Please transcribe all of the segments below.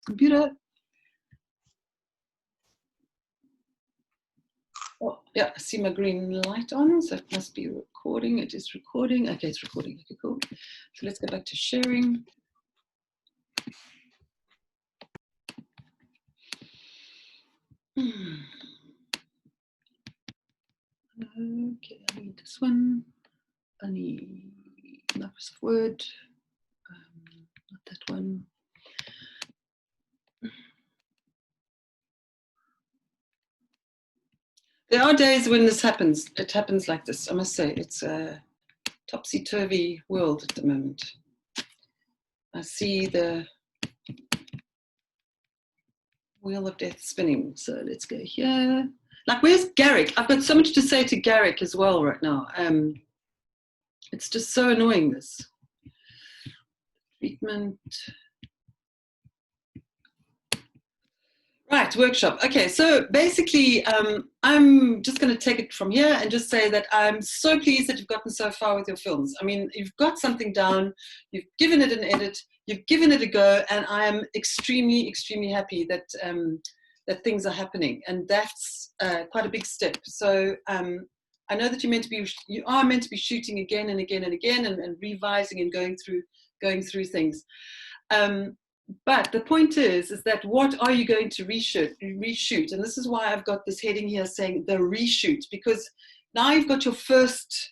computer. Oh, yeah, I see my green light on, so it must be recording. It is recording. Okay, it's recording. Okay, cool. So let's go back to sharing. Okay, I need this one. I need Microsoft Word. Not that one. There are days when this happens. It happens like this. I must say, it's a topsy-turvy world at the moment. I see the wheel of death spinning. So let's go here. Like, where's Garrick? I've got so much to say to Garrick as well right now. It's just so annoying, this. Treatment. Right, workshop. Okay, so basically, I'm just going to take it from here and just say that I'm so pleased that you've gotten so far with your films. I mean, you've got something down, you've given it an edit, you've given it a go, and I am extremely, extremely happy that that things are happening, and that's quite a big step. So I know that you are meant to be shooting again and again and again, and revising and going through things. But the point is that what are you going to reshoot? And this is why I've got this heading here saying the reshoot, because now you've got your first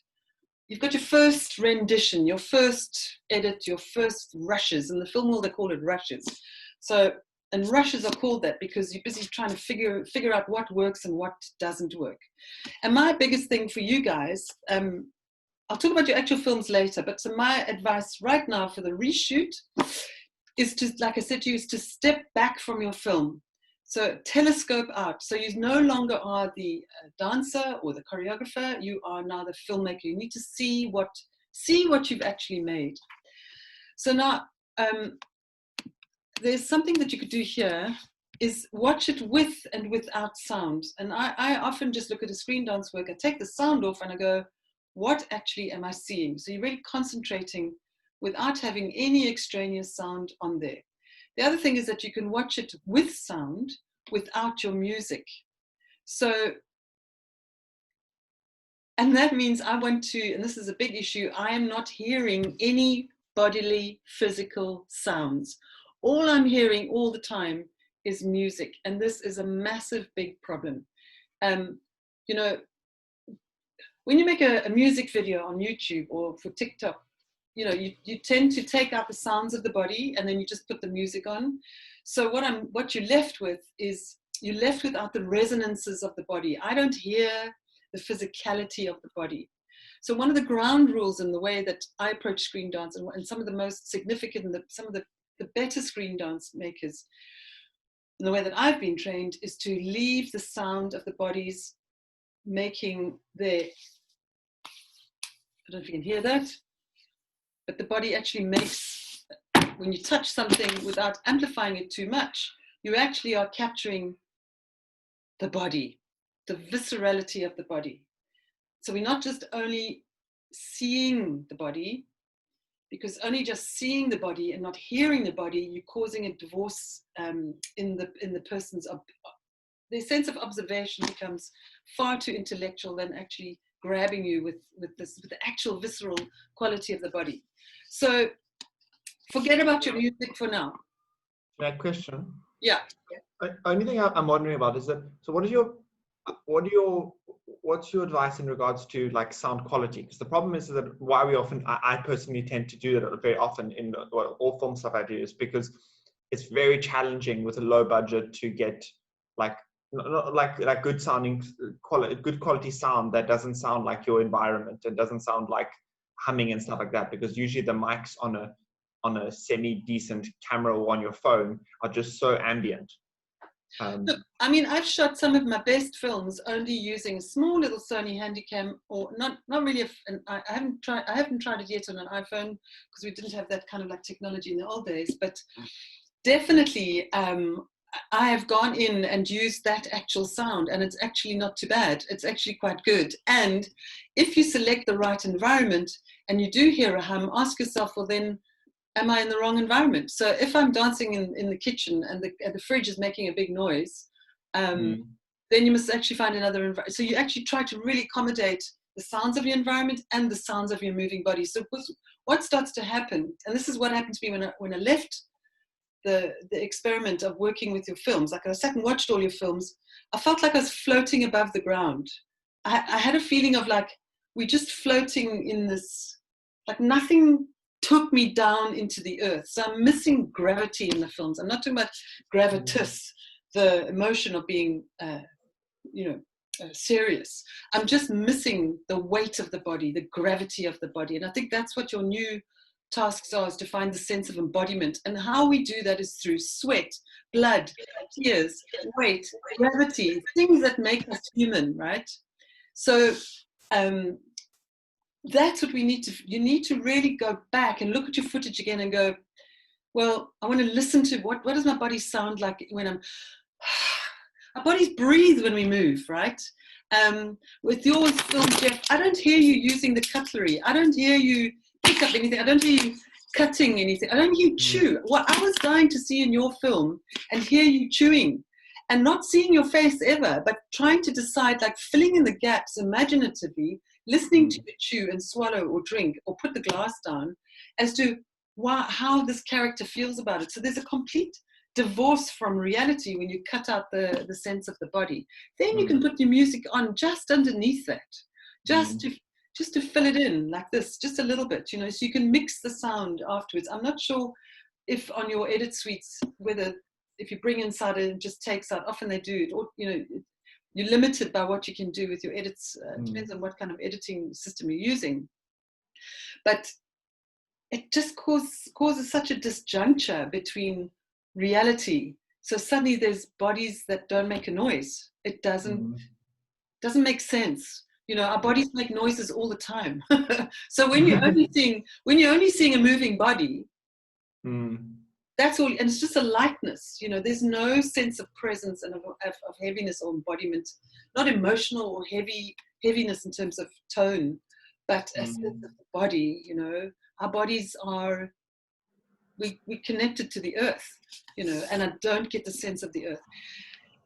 rendition, your first edit, your first rushes. In the film world, they call it rushes. So, and rushes are called that because you're busy trying to figure out what works and what doesn't work. And my biggest thing for you guys, I'll talk about your actual films later, but so my advice right now for the reshoot is to, like I said to you, is to step back from your film. So telescope out. So you no longer are the dancer or the choreographer. You are now the filmmaker. You need to see what you've actually made. So now there's something that you could do here is watch it with and without sound. And I often just look at a screen dance work. I take the sound off and I go, what actually am I seeing? So you're really concentrating without having any extraneous sound on there. The other thing is that you can watch it with sound without your music. So, and that means I want to, and this is a big issue, I am not hearing any bodily physical sounds. All I'm hearing all the time is music, and this is a massive big problem. You know, when you make a music video on YouTube or for TikTok, you know, you tend to take out the sounds of the body and then you just put the music on. So what you're left with is you're left without the resonances of the body. I don't hear the physicality of the body. So one of the ground rules in the way that I approach screen dance, and some of the most significant and some of the better screen dance makers, in the way that I've been trained, is to leave the sound of the bodies making their, I don't know if you can hear that, but the body actually makes, when you touch something without amplifying it too much, you actually are capturing the body, the viscerality of the body. So we're not just only seeing the body, because only just seeing the body and not hearing the body, you're causing a divorce in the person's, their sense of observation becomes far too intellectual than actually grabbing you with the actual visceral quality of the body. So forget about your music for now. That question. Yeah. Only thing I'm wondering about is that, so what's your advice in regards to like sound quality? Because the problem is that why we often, I personally tend to do that very often in all film stuff I do, is because it's very challenging with a low budget to get like good sounding good quality sound that doesn't sound like your environment and doesn't sound like humming and stuff like that, because usually the mics on a semi-decent camera or on your phone are just so ambient. Look, I mean, I've shot some of my best films only using a small little Sony Handycam, or not really. I haven't tried it yet on an iPhone because we didn't have that kind of like technology in the old days. But definitely, I have gone in and used that actual sound, and it's actually not too bad. It's actually quite good. And if you select the right environment and you do hear a hum, ask yourself, well then, am I in the wrong environment? So if I'm dancing in the kitchen and the fridge is making a big noise, then you must actually find another environment. So you actually try to really accommodate the sounds of your environment and the sounds of your moving body. So what starts to happen, and this is what happened to me when I left the experiment of working with your films. Like I sat and watched all your films, I felt like I was floating above the ground. I had a feeling of like, we're just floating in this, like nothing took me down into the earth. So I'm missing gravity in the films. I'm not talking about gravitas, the emotion of being, serious. I'm just missing the weight of the body, the gravity of the body. And I think that's what your new tasks are, is to find the sense of embodiment. And how we do that is through sweat, blood, tears, weight, gravity, things that make us human, right? So that's what we need to, you need to really go back and look at your footage again and go, well, I want to listen to what does my body sound like when I'm, our bodies breathe when we move, right? With your film, Jeff, I don't hear you using the cutlery. I don't hear you pick up anything. I don't hear you cutting anything. I don't hear you chew. What I was dying to see in your film and hear you chewing and not seeing your face ever, but trying to decide, like filling in the gaps imaginatively, listening to you chew and swallow or drink or put the glass down as to how this character feels about it. So there's a complete divorce from reality when you cut out the sense of the body. Then you can put your music on just underneath that, just to fill it in like this, just a little bit, so you can mix the sound afterwards. I'm not sure if on your edit suites, whether if you bring inside it and just takes out, often they do it, or you're limited by what you can do with your edits. Depends on what kind of editing system you're using, but it just causes such a disjuncture between reality. So suddenly there's bodies that don't make a noise. It doesn't make sense. Our bodies make noises all the time. So when you're only seeing a moving body, that's all, and it's just a lightness. There's no sense of presence and of heaviness or embodiment, not emotional or heaviness in terms of tone, but a sense of the body. Our bodies are, we connected to the earth, and I don't get the sense of the earth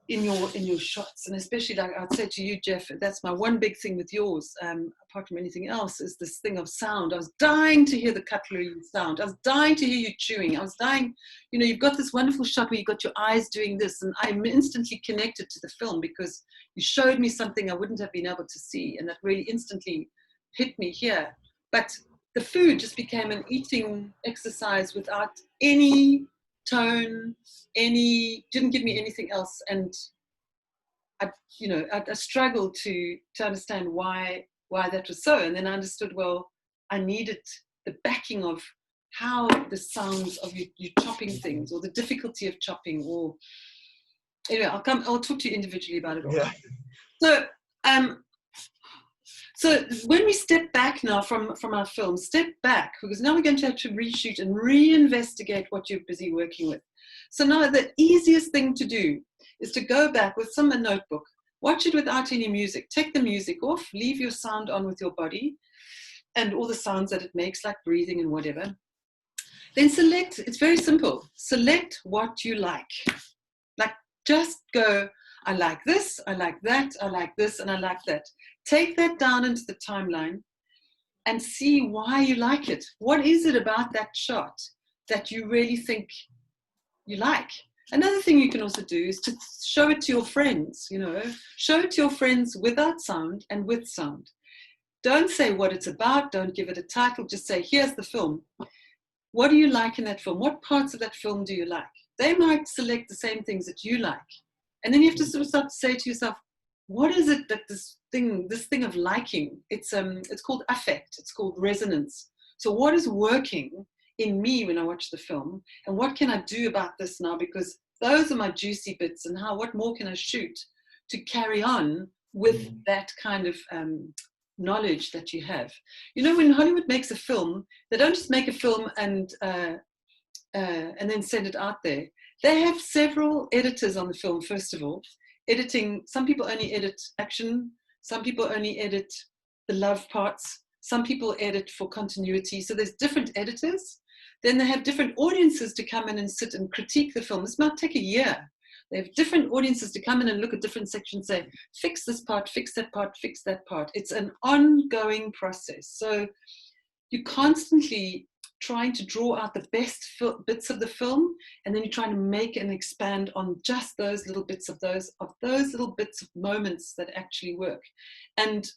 in your shots. And especially, like I'd say to you, Jeff, that's my one big thing with yours, apart from anything else, is this thing of sound. I was dying to hear the cutlery sound. I was dying to hear you chewing. I was dying, you've got this wonderful shot where you've got your eyes doing this, and I'm instantly connected to the film because you showed me something I wouldn't have been able to see, and that really instantly hit me here. But the food just became an eating exercise without any tone, didn't give me anything else. And I struggled to understand why that was so. And then I understood, well, I needed the backing of how the sounds of you chopping things, or the difficulty of chopping, or anyway, I'll talk to you individually about it all. Yeah. So when we step back now from our film, step back, because now we're going to have to reshoot and reinvestigate what you're busy working with. So now the easiest thing to do is to go back with a notebook, watch it without any music, take the music off, leave your sound on with your body and all the sounds that it makes, like breathing and whatever. Then select, it's very simple, select what you like. Like just go, I like this, I like that, I like this, and I like that. Take that down into the timeline and see why you like it. What is it about that shot that you really think you like? Another thing you can also do is to show it to your friends, show it to your friends without sound and with sound. Don't say what it's about, don't give it a title, just say, here's the film. What do you like in that film? What parts of that film do you like? They might select the same things that you like. And then you have to sort of start to say to yourself, what is it that this thing of liking, it's called affect, it's called resonance. So what is working in me when I watch the film, and what can I do about this now? Because those are my juicy bits, and what more can I shoot to carry on with that kind of knowledge that you have. When Hollywood makes a film, they don't just make a film and then send it out there. They have several editors on the film, first of all, editing. Some people only edit action. Some people only edit the love parts. Some people edit for continuity. So there's different editors. Then they have different audiences to come in and sit and critique the film. This might take a year. They have different audiences to come in and look at different sections, say, fix this part, fix that part, fix that part. It's an ongoing process. So you're constantly trying to draw out the best bits of the film, and then you're trying to make and expand on just those little bits of those little bits of moments that actually work. And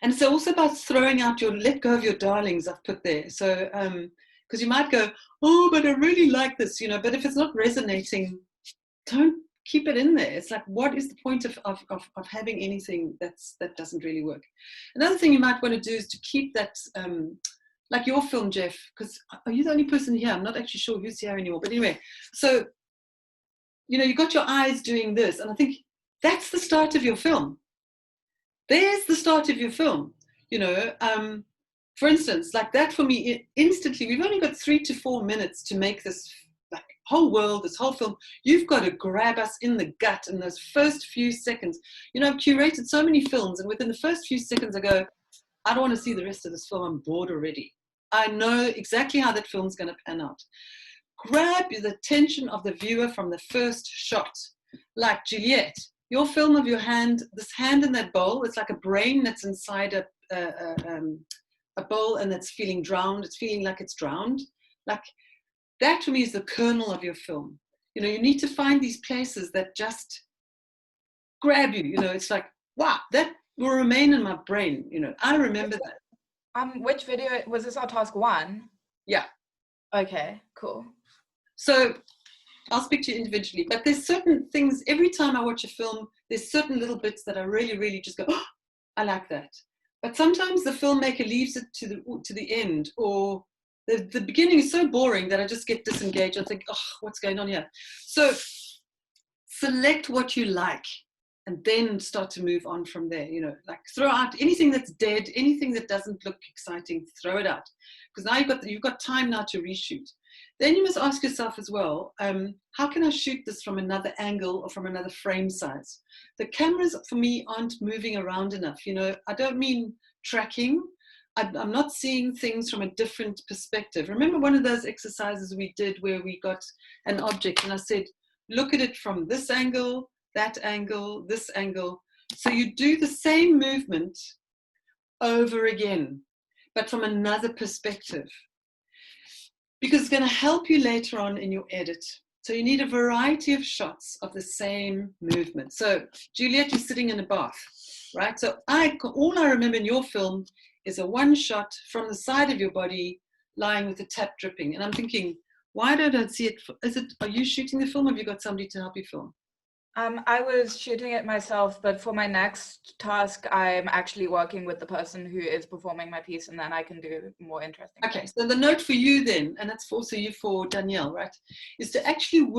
it's also about throwing out your, let go of your darlings, I've put there. So, because you might go, oh, but I really like this, but if it's not resonating, don't keep it in there. It's like, what is the point of having anything that doesn't really work? Another thing you might want to do is to keep that, like your film, Jeff, because are you the only person here? I'm not actually sure who's here anymore. But anyway, so, you got your eyes doing this. And I think that's the start of your film. There's the start of your film. For instance, like that for me, instantly, we've only got 3 to 4 minutes to make this like whole world, this whole film. You've got to grab us in the gut in those first few seconds. I've curated so many films, and within the first few seconds I go, I don't want to see the rest of this film. I'm bored already. I know exactly how that film's going to pan out. Grab the attention of the viewer from the first shot. Like Juliet, your film of your hand, this hand in that bowl, it's like a brain that's inside a bowl and that's feeling drowned. It's feeling like it's drowned. Like that to me is the kernel of your film. You need to find these places that just grab you. It's like, wow, that will remain in my brain. I remember that. Which video was this? Our task 1? Yeah. Okay, cool. So I'll speak to you individually, but there's certain things, every time I watch a film, there's certain little bits that I really, really just go, oh, I like that. But sometimes the filmmaker leaves it to the end, or the beginning is so boring that I just get disengaged. I think, oh, what's going on here? So select what you like, and then start to move on from there. Like throw out anything that's dead, anything that doesn't look exciting, throw it out. Because now you've got time now to reshoot. Then you must ask yourself as well, how can I shoot this from another angle or from another frame size? The cameras for me aren't moving around enough. I don't mean tracking. I'm not seeing things from a different perspective. Remember one of those exercises we did where we got an object and I said, look at it from this angle, that angle, this angle. So you do the same movement over again, but from another perspective, because it's going to help you later on in your edit. So you need a variety of shots of the same movement. So Juliet, you're sitting in a bath, right? So all I remember in your film is a one shot from the side of your body lying with the tap dripping. And I'm thinking, why don't I see it? Are you shooting the film, or have you got somebody to help you film? I was shooting it myself, but for my next task, I'm actually working with the person who is performing my piece, and then I can do more interesting. Okay, so the note for you then, and that's also you for Danielle, right, is to actually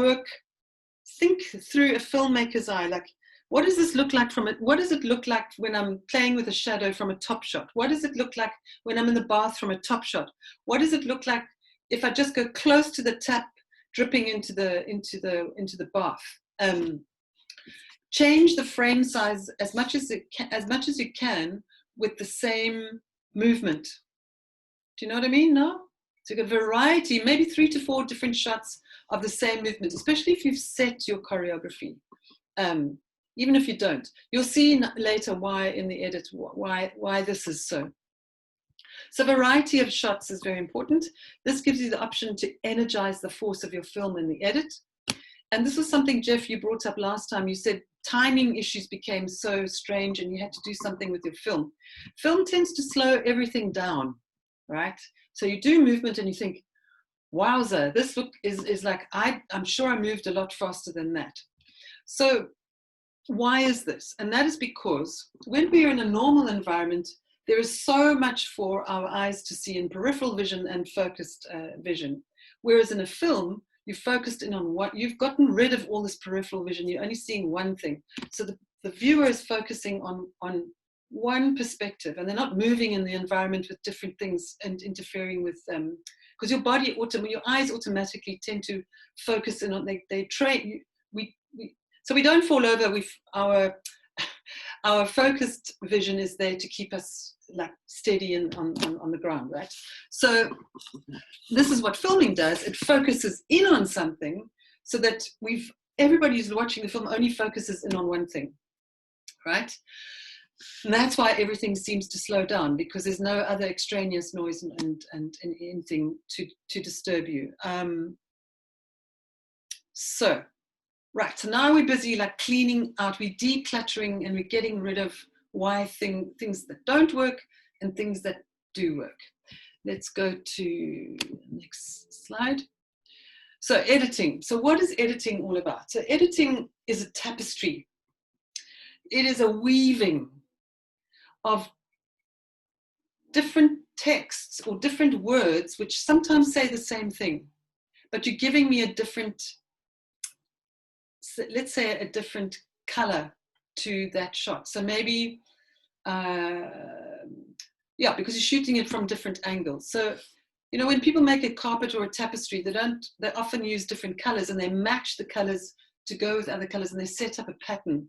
think through a filmmaker's eye, like, what does this look like what does it look like when I'm playing with a shadow from a top shot? What does it look like when I'm in the bath from a top shot? What does it look like if I just go close to the tap dripping into the bath? Change the frame size as much as you can with the same movement. Do you know what I mean? No? So you've got variety, maybe 3 to 4 different shots of the same movement, especially if you've set your choreography. Even if you don't, you'll see later why in the edit, why this is so. So variety of shots is very important. This gives you the option to energize the force of your film in the edit. And this was something, Jeff, you brought up last time. You said timing issues became so strange and you had to do something with your film. Film tends to slow everything down, right? So you do movement and you think, wowza, this look is like, I'm sure I moved a lot faster than that. So why is this? And that is because when we are in a normal environment, there is so much for our eyes to see in peripheral vision and focused vision. Whereas in a film, you've focused in on what you've gotten rid of all this peripheral vision. You're only seeing one thing. So the viewer is focusing on one perspective, and they're not moving in the environment with different things and interfering with them. Because your eyes automatically tend to focus in on, they train, so we don't fall over. Our focused vision is there to keep us like steady and on the ground, right? So this is what filming does. It focuses in on something so that everybody who's watching the film only focuses in on one thing, right? And that's why everything seems to slow down, because there's no other extraneous noise and anything to disturb you. So now we're busy like cleaning out, we're decluttering, and we're getting rid of things that don't work and things that do work. Let's go to the next slide. So editing. So what is editing all about? So editing is a tapestry. It is a weaving of different texts or different words which sometimes say the same thing, but you're giving me a different, let's say a different color to that shot. So maybe, yeah, because you're shooting it from different angles. So, you know, when people make a carpet or a tapestry, they often use different colors, and they match the colors to go with other colors, and they set up a pattern.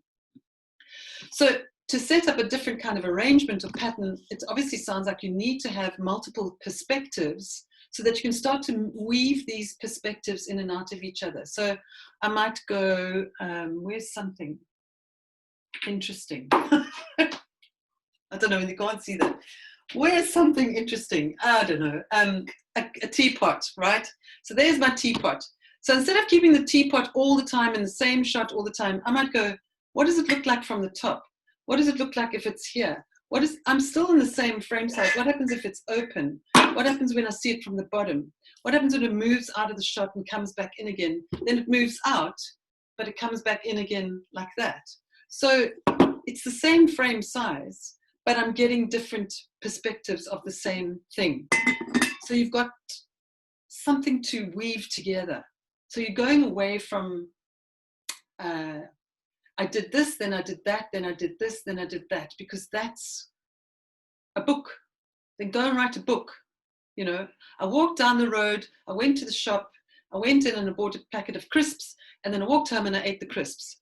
So to set up a different kind of arrangement or pattern, it obviously sounds like you need to have multiple perspectives so that you can start to weave these perspectives in and out of each other. So I might go, where's something interesting? I don't know, you can't see that. Where's something interesting? I don't know, a teapot, right? So there's my teapot. So instead of keeping the teapot all the time in the same shot all the time, I might go, what does it look like from the top? What does it look like if it's here? I'm still in the same frame size. What happens if it's open? What happens when I see it from the bottom? What happens when it moves out of the shot and comes back in again? Then it moves out, but it comes back in again like that. So it's the same frame size, but I'm getting different perspectives of the same thing. So you've got something to weave together. So you're going away from, I did this, then I did that, then I did this, then I did that, because that's a book. Then go and write a book. You know, I walked down the road, I went to the shop, I went in and I bought a packet of crisps, and then I walked home and I ate the crisps.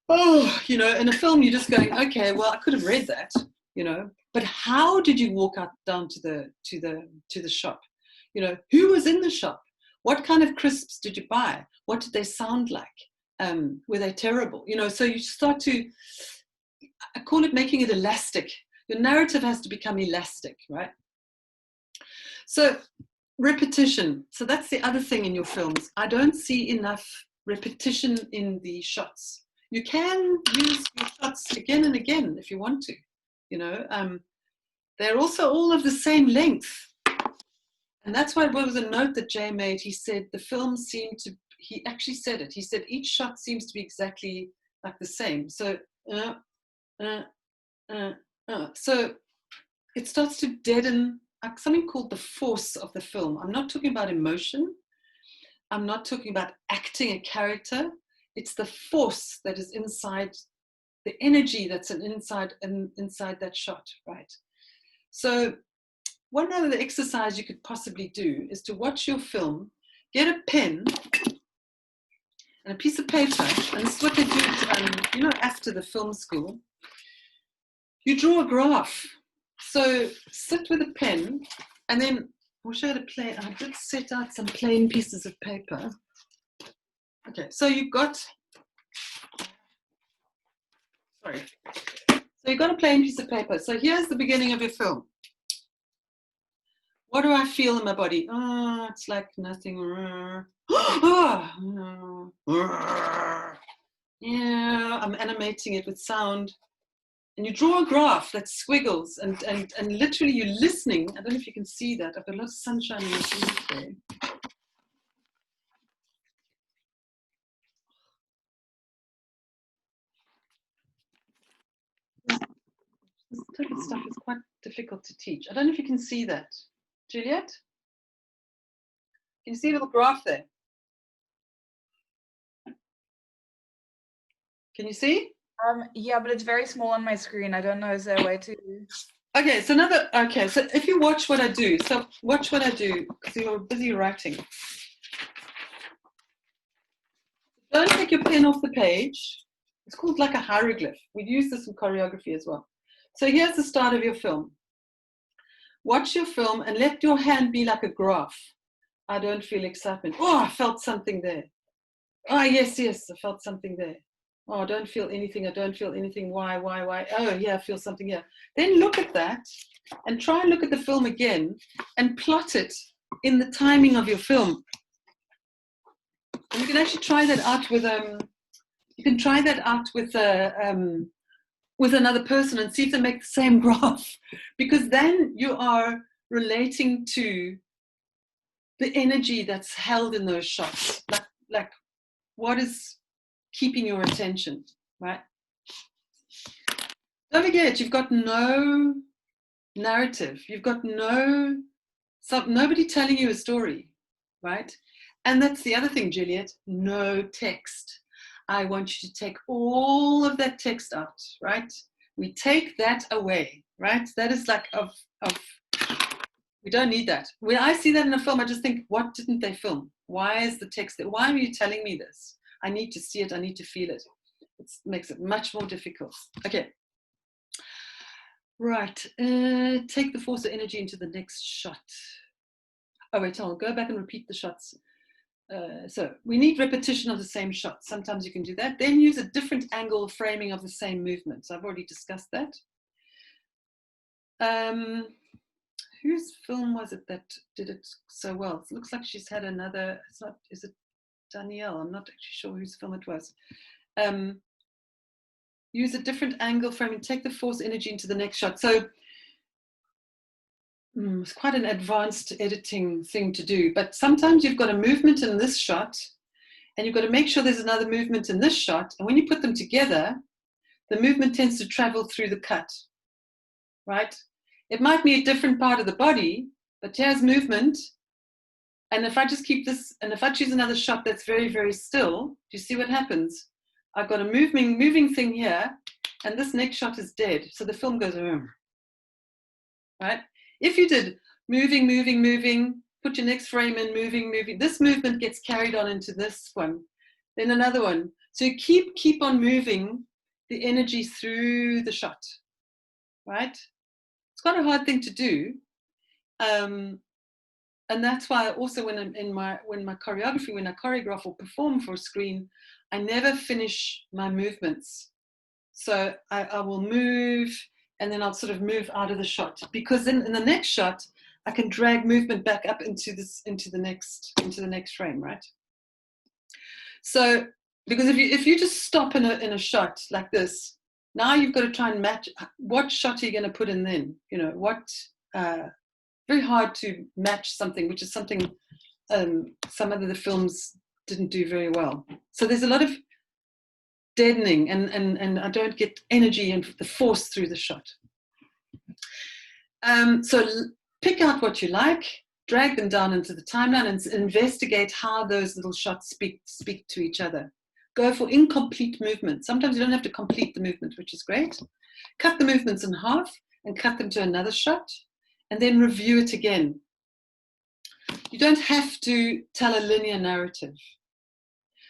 Oh, you know, in a film you're just going, okay, well, I could have read that, you know, but how did you walk out down to the shop? You know, who was in the shop? What kind of crisps did you buy? What did they sound like? Were they terrible? You know, so you start to, I call it making it elastic. Your narrative has to become elastic, right? So repetition. So that's the other thing in your films. I don't see enough repetition in the shots. You can use your shots again and again if you want to, you know. They're also all of the same length. And that's why it was a note that Jay made. He said the film seemed to, he actually said it. He said each shot seems to be exactly like the same. So, so it starts to deaden something called the force of the film. I'm not talking about emotion. I'm not talking about acting a character. It's the force that is inside, the energy that's inside that shot, right? So one other exercise you could possibly do is to watch your film, get a pen and a piece of paper, and this is what they do, you know, after the film school. You draw a graph. So sit with a pen, and then I'll show you the plain. I did set out some plain pieces of paper. Okay, so you've got, sorry. So you've got a plain piece of paper. So here's the beginning of your film. What do I feel in my body? Oh, it's like nothing. Yeah, I'm animating it with sound. And you draw a graph that squiggles, and literally you're listening. I don't know if you can see that. I've got a lot of sunshine in my face there. This type of stuff is quite difficult to teach. I don't know if you can see that. Juliet? Can you see a little graph there? Can you see? Yeah, but it's very small on my screen. I don't know, is there a way to... Okay, so so if you watch what I do, because you're busy writing. Don't take your pen off the page. It's called like a hieroglyph. We use this in choreography as well. So here's the start of your film. Watch your film and let your hand be like a graph. I don't feel excitement. Oh, I felt something there. Oh, yes, I felt something there. Oh, I don't feel anything. I don't feel anything. Why? Oh, yeah, I feel something here. Then look at that and try and look at the film again and plot it in the timing of your film. And you can actually try that out with with another person and see if they make the same graph, because then you are relating to the energy that's held in those shots, like what is keeping your attention, right? Don't forget, you've got no narrative. You've got nobody telling you a story, right? And that's the other thing, Juliet, no text. I want you to take all of that text out, right? We take that away, right? That is like we don't need that. When I see that in a film, I just think, what didn't they film? Why is the text there? Why are you telling me this? I need to see it. I need to feel it. It makes it much more difficult. Okay. Right. Take the force of energy into the next shot. Oh, wait, I'll go back and repeat the shots. So we need repetition of the same shot. Sometimes you can do that. Then use a different angle framing of the same movement. So I've already discussed that. Whose film was it that did it so well? It looks like she's had another, is it Danielle? I'm not actually sure whose film it was. Use a different angle framing, take the force energy into the next shot. So it's quite an advanced editing thing to do, but sometimes you've got a movement in this shot and you've got to make sure there's another movement in this shot. And when you put them together, the movement tends to travel through the cut, right? It might be a different part of the body, but here's movement. And if I just keep this, and if I choose another shot that's very, very still, do you see what happens? I've got a moving thing here, and this next shot is dead. So the film goes, right? If you did moving, put your next frame in, moving, this movement gets carried on into this one, then another one. So you keep on moving the energy through the shot, right? It's quite a hard thing to do. And that's why also when I choreograph or perform for a screen, I never finish my movements. So I will move and then I'll sort of move out of the shot, because then in the next shot, I can drag movement back up into the next frame, right? So, because if you just stop in a shot like this, now you've got to try and match, what shot are you going to put in then? You know, very hard to match something, which is something some of the films didn't do very well. So there's a lot of deadening and I don't get energy and the force through the shot. So pick out what you like, drag them down into the timeline and investigate how those little shots speak to each other. Go for incomplete movement. Sometimes you don't have to complete the movement, which is great. Cut the movements in half and cut them to another shot, and then review it again. You don't have to tell a linear narrative.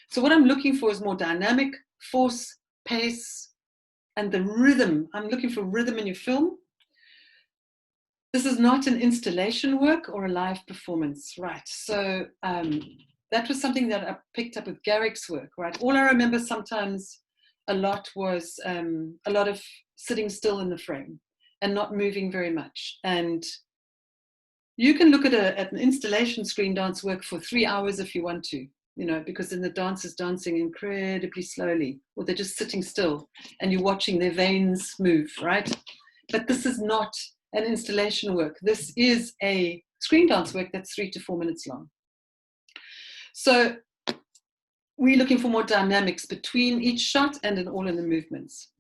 So what I'm looking for is more dynamic, force, pace, and the rhythm. I'm looking for rhythm in your film. This is not an installation work or a live performance, right? So that was something that I picked up with Garrick's work, right? All I remember sometimes a lot was a lot of sitting still in the frame and not moving very much. And you can look at an installation screen dance work for 3 hours if you want to, you know, because then the dance is dancing incredibly slowly, or they're just sitting still and you're watching their veins move, right? But this is not an installation work. This is a screen dance work that's 3 to 4 minutes long. So we're looking for more dynamics between each shot and in all of the movements.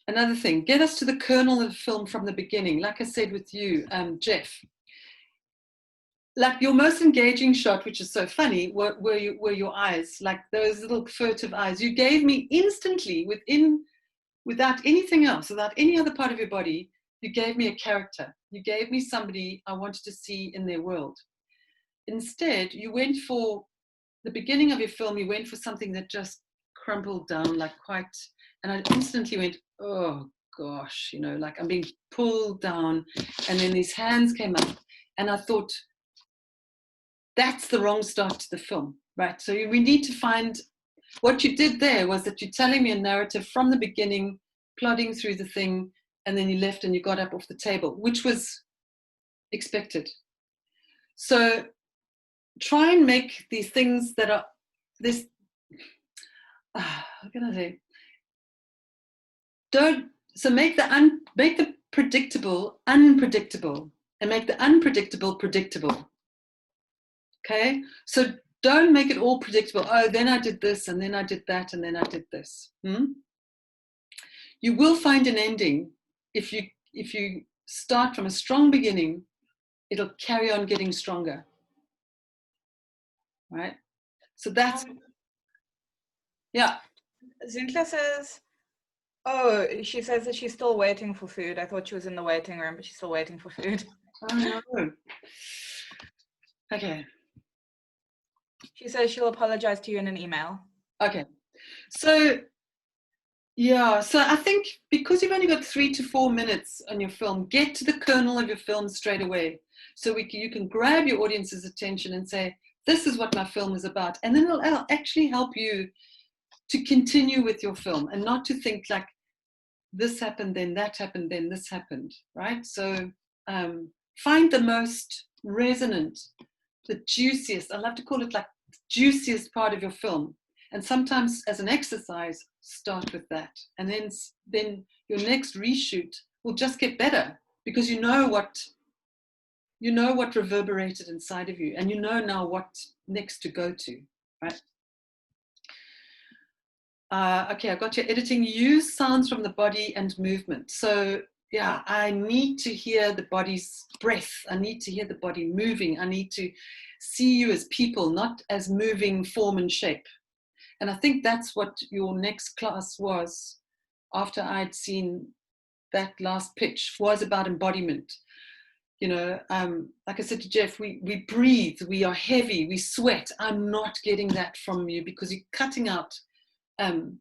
Another thing, get us to the kernel of the film from the beginning. Like I said with you, Jeff, like your most engaging shot, which is so funny, were your eyes, like those little furtive eyes. You gave me instantly, without anything else, without any other part of your body, you gave me a character. You gave me somebody I wanted to see in their world. Instead, you went for the beginning of your film, you went for something that just crumpled down like quite, and I instantly went, oh gosh, you know, like I'm being pulled down, and then these hands came up, and I thought, that's the wrong start to the film, right? So we need to find, what you did there was that you're telling me a narrative from the beginning, plodding through the thing, and then you left and you got up off the table, which was expected. So try and make these things that are this, how can I say? Make the predictable unpredictable, and make the unpredictable predictable. Okay, so don't make it all predictable. Oh, then I did this, and then I did that, and then I did this. You will find an ending if you start from a strong beginning. It'll carry on getting stronger, right? So that's yeah. Zintle says, oh, she says that she's still waiting for food. I thought she was in the waiting room, but she's still waiting for food. Oh no. Okay. She says she'll apologize to you in an email. Okay. So yeah, so I think because you've only got 3 to 4 minutes on your film, get to the kernel of your film straight away. So you can grab your audience's attention and say, this is what my film is about. And then it'll actually help you to continue with your film and not to think like this happened, then that happened, then this happened, right? So find the most resonant, the juiciest, I love to call it like juiciest part of your film. And sometimes as an exercise, start with that. And then your next reshoot will just get better because you know what reverberated inside of you, and you know now what next to go to, right? Okay, I got your editing. Use sounds from the body and movement. So yeah, I need to hear the body's breath. I need to hear the body moving. I need to see you as people, not as moving form and shape. And I think that's what your next class was after I'd seen that last pitch, was about embodiment. You know, like I said to Jeff, we breathe, we are heavy, we sweat. I'm not getting that from you because you're cutting out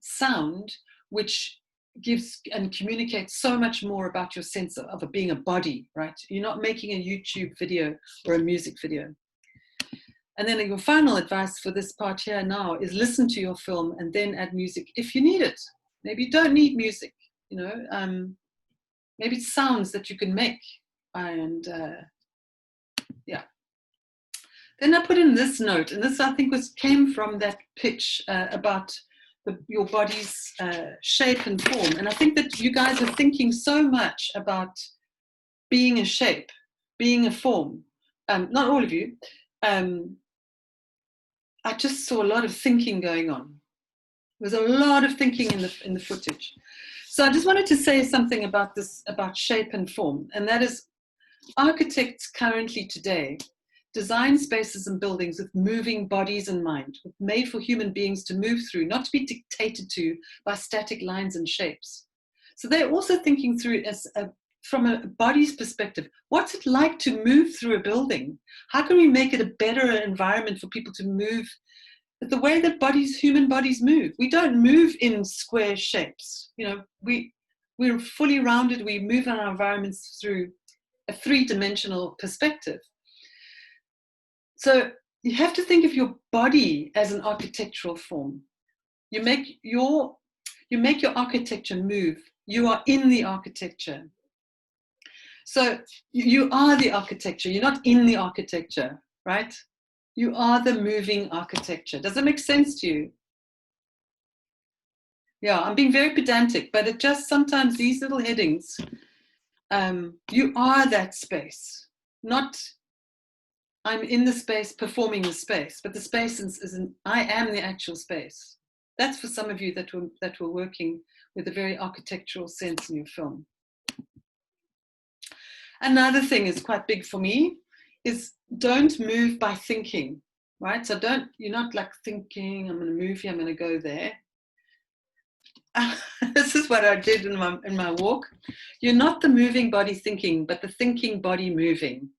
sound, which gives and communicates so much more about your sense of being a body, right? You're not making a YouTube video or a music video. And then your final advice for this part here now is listen to your film and then add music if you need it. Maybe you don't need music, you know, maybe it's sounds that you can make. And yeah. Then I put in this note, and this I think came from that pitch about your body's shape and form. And I think that you guys are thinking so much about being a shape, being a form. Not all of you. I just saw a lot of thinking going on. There was a lot of thinking in the footage. So I just wanted to say something about this, about shape and form, and that is architects currently today design spaces and buildings with moving bodies in mind, made for human beings to move through, not to be dictated to by static lines and shapes. So they're also thinking through from a body's perspective, what's it like to move through a building? How can we make it a better environment for people to move the way that human bodies move? We don't move in square shapes. You know, we're fully rounded. We move in our environments through a 3-dimensional perspective. So you have to think of your body as an architectural form. You make your architecture move. You are in the architecture. So you are the architecture. You're not in the architecture, right? You are the moving architecture. Does that make sense to you? Yeah, I'm being very pedantic, but it just sometimes these little headings, you are that space, not I'm in the space performing the space, but the space I am the actual space. That's for some of you that were working with a very architectural sense in your film. Another thing is quite big for me is don't move by thinking, right? So you're not like thinking, I'm going to move here, I'm going to go there. This is what I did in my walk. You're not the moving body thinking, but the thinking body moving.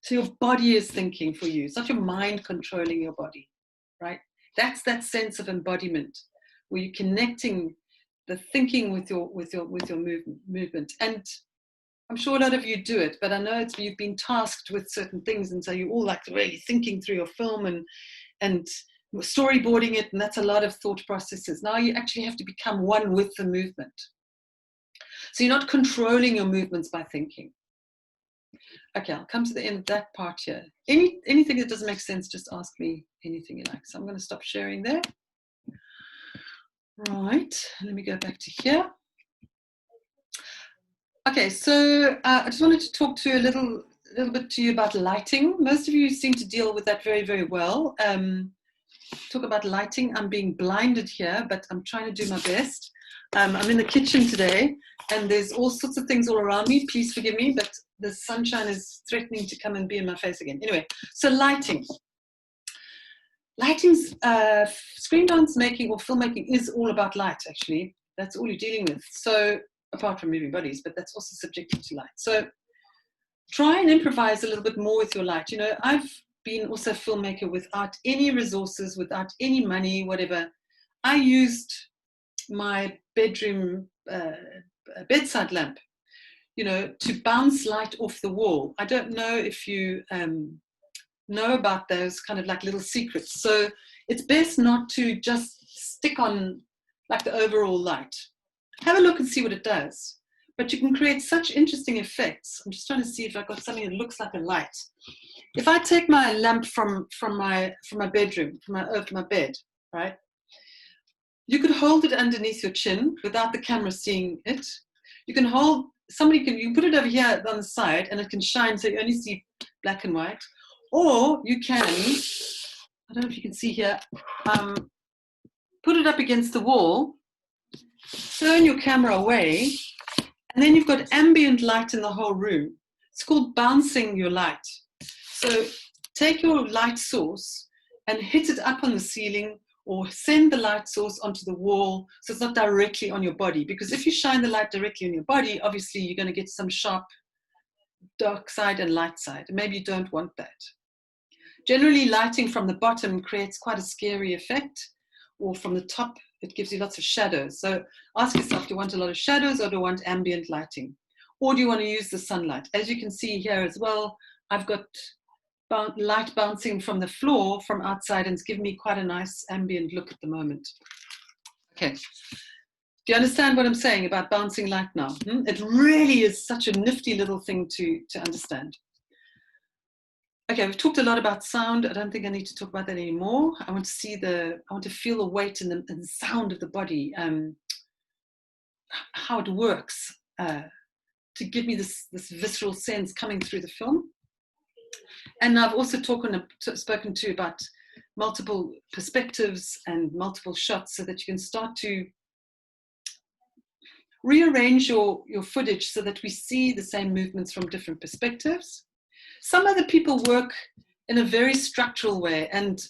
So your body is thinking for you. It's not your mind controlling your body, right? That's that sense of embodiment where you're connecting the thinking with your movement. And I'm sure a lot of you do it, but I know you've been tasked with certain things, and so you're all like really thinking through your film and storyboarding it, and that's a lot of thought processes. Now you actually have to become one with the movement. So you're not controlling your movements by thinking. Okay, I'll come to the end of that part here. Anything that doesn't make sense, just ask me anything you like. So I'm going to stop sharing there. Right, let me go back to here. Okay, so I just wanted to talk to you a little bit to you about lighting. Most of you seem to deal with that very, very well. Talk about lighting. I'm being blinded here, but I'm trying to do my best. I'm in the kitchen today, and there's all sorts of things all around me. Please forgive me, but the sunshine is threatening to come and be in my face again. Anyway, so lighting. Lighting's screen dance making or filmmaking is all about light, actually. That's all you're dealing with. So apart from moving bodies, but that's also subjective to light. So try and improvise a little bit more with your light. You know, I've been also a filmmaker without any resources, without any money, whatever. I used my bedroom bedside lamp, you know, to bounce light off the wall. I don't know if you know about those kind of like little secrets. So it's best not to just stick on like the overall light. Have a look and see what it does. But you can create such interesting effects. I'm just trying to see if I've got something that looks like a light. If I take my lamp from my bedroom, over my bed, right? You could hold it underneath your chin without the camera seeing it. You can you put it over here on the side and it can shine so you only see black and white. Or you can, I don't know if you can see here, put it up against the wall, turn your camera away, and then you've got ambient light in the whole room. It's called bouncing your light. So take your light source and hit it up on the ceiling or send the light source onto the wall so it's not directly on your body. Because if you shine the light directly on your body, obviously you're going to get some sharp dark side and light side. Maybe you don't want that. Generally, lighting from the bottom creates quite a scary effect, or from the top, it gives you lots of shadows. So ask yourself, do you want a lot of shadows or do you want ambient lighting? Or do you want to use the sunlight? As you can see here as well, I've got light bouncing from the floor from outside, and it's giving me quite a nice ambient look at the moment. Okay. Do you understand what I'm saying about bouncing light now? It really is such a nifty little thing to understand. Okay, we've talked a lot about sound. I don't think I need to talk about that anymore. I want to feel the weight and the sound of the body, how it works, to give me this visceral sense coming through the film. And I've also spoken to about multiple perspectives and multiple shots so that you can start to rearrange your footage so that we see the same movements from different perspectives. Some other people work in a very structural way, and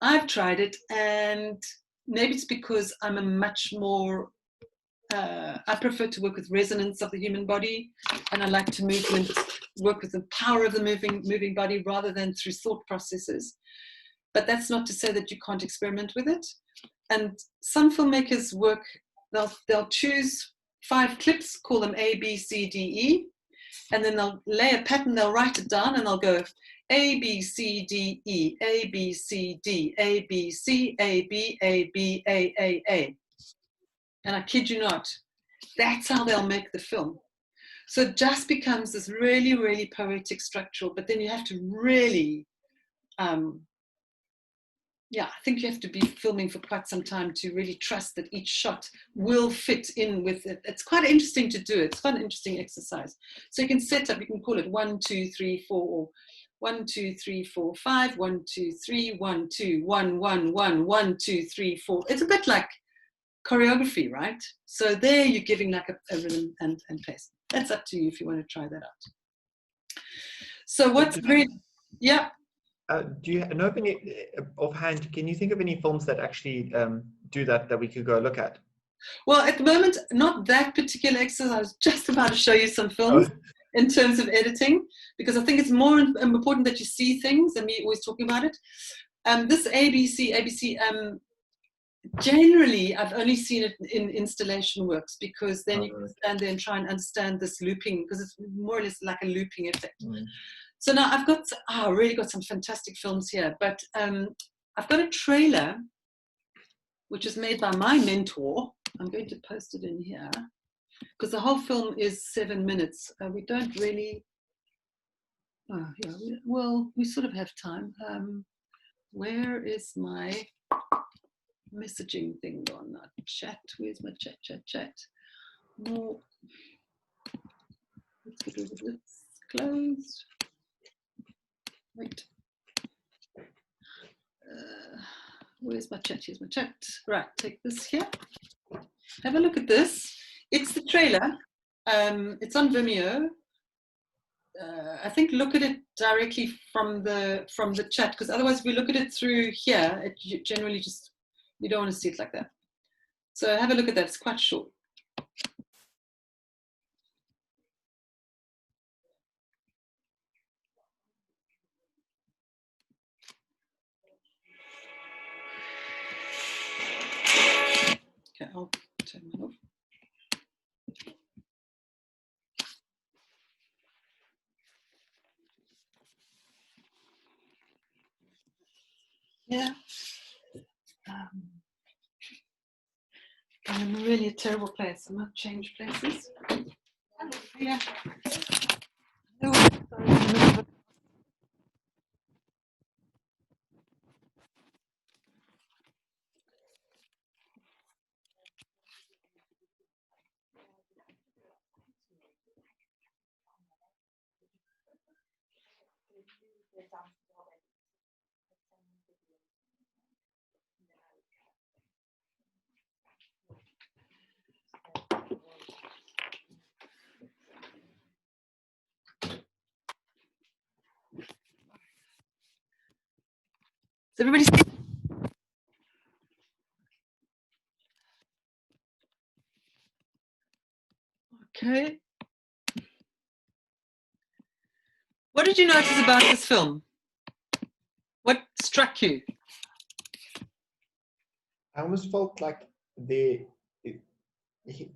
I've tried it, and maybe it's because I'm a much more, I prefer to work with resonance of the human body, and I like to work with the power of the moving body rather than through thought processes. But that's not to say that you can't experiment with it. And some filmmakers they'll choose 5 clips, call them A, B, C, D, E, and then they'll lay a pattern, they'll write it down, and they'll go A, B, C, D, E, A, B, C, D, A, B, C, A, B, A, B, A. And I kid you not, that's how they'll make the film. So it just becomes this really, really poetic structural, but then you have to really, I think you have to be filming for quite some time to really trust that each shot will fit in with it. It's quite interesting to do. It's quite an interesting exercise. So you can set up, you can call it 1, 2, 3, 4, or 1, 2, 3, 4, 5, 1, 2, 3, 1, 2, 1, 1, 1, 1, 2, 3, 4. It's a bit like choreography, right? So there you're giving like a rhythm and pace. That's up to you if you want to try that out. So what's very, yeah. Do you know of any offhand? Can you think of any films that actually do that we could go look at? Well, at the moment, not that particular exercise. I was just about to show you some films in terms of editing, because I think it's more important that you see things than me always talking about it. This ABC, generally, I've only seen it in installation works, because then you can stand there and try and understand this looping, because it's more or less like a looping effect. So now I've got, really got some fantastic films here, but I've got a trailer which is made by my mentor. I'm going to post it in here, because the whole film is 7 minutes. We don't really, well, we sort of have time. Where is my messaging thing gone? Chat, where's my chat? More. Let's get rid of this. Closed. Wait. Where's my chat? Here's my chat. Right, take this here. Have a look at this. It's the trailer. It's on Vimeo. I think look at it directly from the chat, because otherwise if we look at it through here, it generally just, you don't want to see it like that. So have a look at that. It's quite short. Okay, I'll turn that off. Yeah. I'm really a terrible place. I might change places. Yeah. Does everybody see? Okay. What did you notice about this film? What struck you? I almost felt like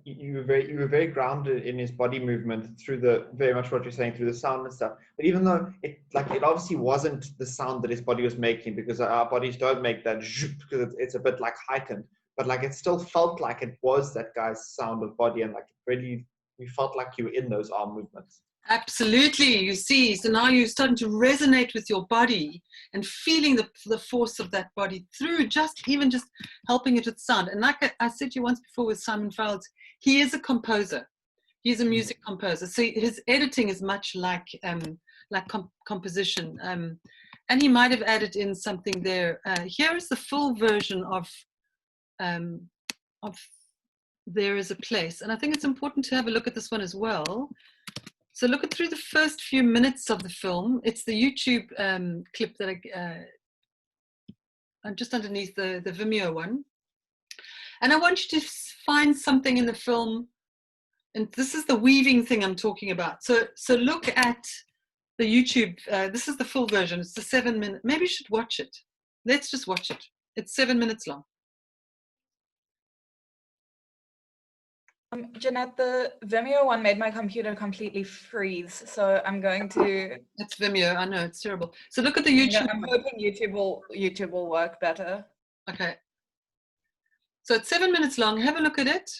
you were very grounded in his body movement through the, very much what you're saying, through the sound and stuff. But even though it obviously wasn't the sound that his body was making, because our bodies don't make that because it's a bit like heightened, but like it still felt like it was that guy's sound of body, and like really we felt like you were in those arm movements. Absolutely, you see, so now you're starting to resonate with your body and feeling the force of that body through even just helping it with sound. And like I said to you once before with Simon Fowles, he is a composer. He's a music composer. So his editing is much like composition. And he might have added in something there. Here is the full version of There Is a Place. And I think it's important to have a look at this one as well. So look at through the first few minutes of the film. It's the YouTube clip that I'm just underneath the Vimeo one. And I want you to find something in the film, and this is the weaving thing I'm talking about. So look at the YouTube, this is the full version. It's the 7 minute, maybe you should watch it. Let's just watch it. It's 7 minutes long. Jeanette, the Vimeo one made my computer completely freeze, so I'm going to. It's Vimeo. I know it's terrible. So look at the YouTube. I'm hoping YouTube will work better. Okay. So it's 7 minutes long. Have a look at it.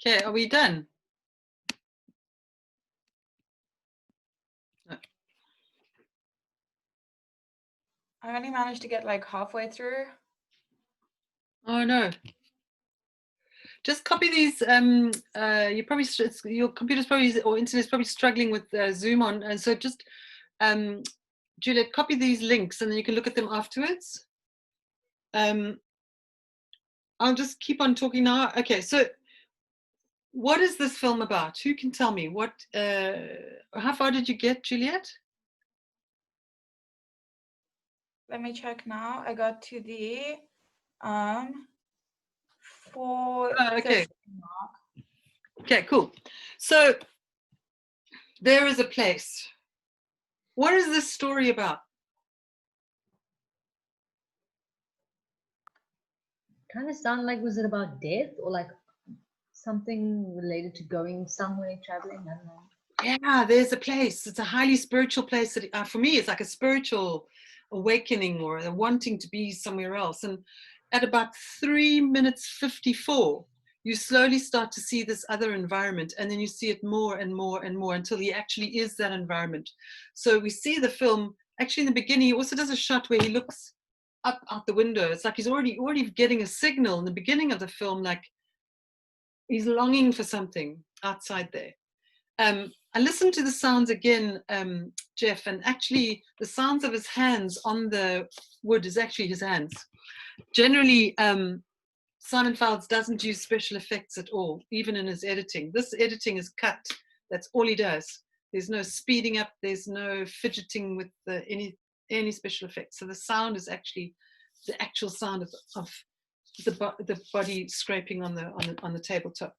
Okay, are we done? I only managed to get like halfway through. Oh no. Just copy these. You probably your computer's probably or internet's probably struggling with Zoom on, and so just Juliet, copy these links, and then you can look at them afterwards. I'll just keep on talking now. Okay, so what is this film about? Who can tell me? What? How far did you get, Juliet? Let me check now. I got to the 4:30 mark. Okay, cool. So there is a place. What is this story about? Kind of sound like, was it about death or like something related to going somewhere, traveling? I don't know. Yeah, there's a place. It's a highly spiritual place that for me, it's like a spiritual awakening or a wanting to be somewhere else. And at about 3 minutes 54, you slowly start to see this other environment, and then you see it more and more and more until he actually is that environment. So we see the film, actually in the beginning, he also does a shot where he looks up out the window. It's like he's already getting a signal in the beginning of the film, like he's longing for something outside there. I listened to the sounds again, Jeff, and actually the sounds of his hands on the wood is actually his hands. Generally, Simon Files doesn't use special effects at all, even in his editing. This editing is cut. That's all he does. There's no speeding up. There's no fidgeting with any special effects. So the sound is actually the actual sound of the body scraping on the tabletop.